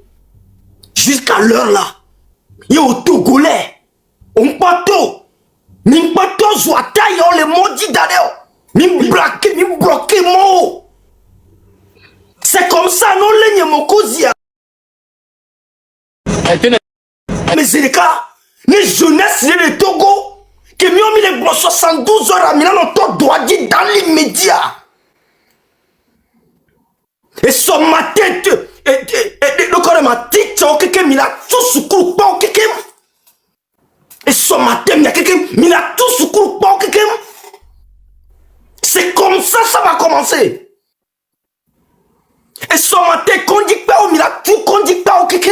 S15: jusqu'à l'heure là, il y a au Togolais. On pato. Min pato zwata yo le maudit d'ailleurs. Min bloqué mo. C'est comme ça, non, les Nyamokozia. Mais c'est le cas. Les jeunesses, les Togo, qui m'ont mis les 72 heures à Milan, on doit dire dans l'immédiat. Et son matin, le corps de ma tête, il a tout sous coup, pas quelqu'un. Et son matin, il y a quelqu'un, il a tout sous coup, pas quelqu'un. C'est comme ça, ça va commencer. Et son matin, qu'on dit pas, il a tout, qu'on dit pas, quelqu'un.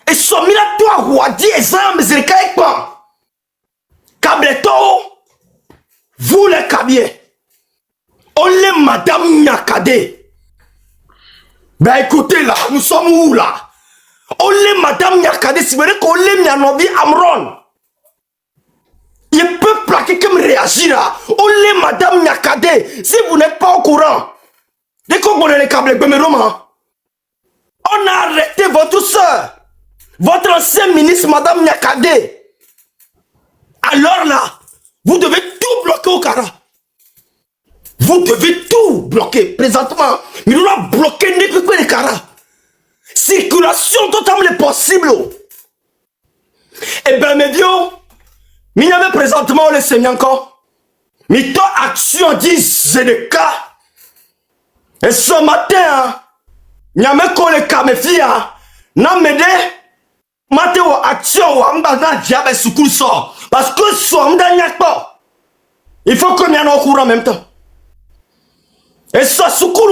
S15: Et son il a tout à Wadi, et ça, mais c'est le cas, pas. Cableto, vous les cabiers, on les Madame Nyakade. Ben écoutez là, nous sommes où là? On les Madame Nyakade, c'est vrai qu'on les Nyanobi Amron. Il peut plaquer comme réagir là. On les Madame Nyakade, si vous n'êtes pas au courant. Dès qu'on connaît les câbles, on a arrêté votre soeur, votre ancien ministre Madame Nyakade. Alors là, vous devez tout bloquer au Kara. Vous devez tout bloquer. Présentement, mais nous avons bloqué les Kara. Circulation totalement possible. Eh bien, mes vieux, il y avait présentement les seigneurs encore. Mais ton action dit, c'est le cas. Et ce matin, il y a même qu'on les camefia. Non, mais matin, action, on va dans le diable sous coup sort. Parce que soit il faut qu'on y en ait au courant en même temps. Et ça, sous coup,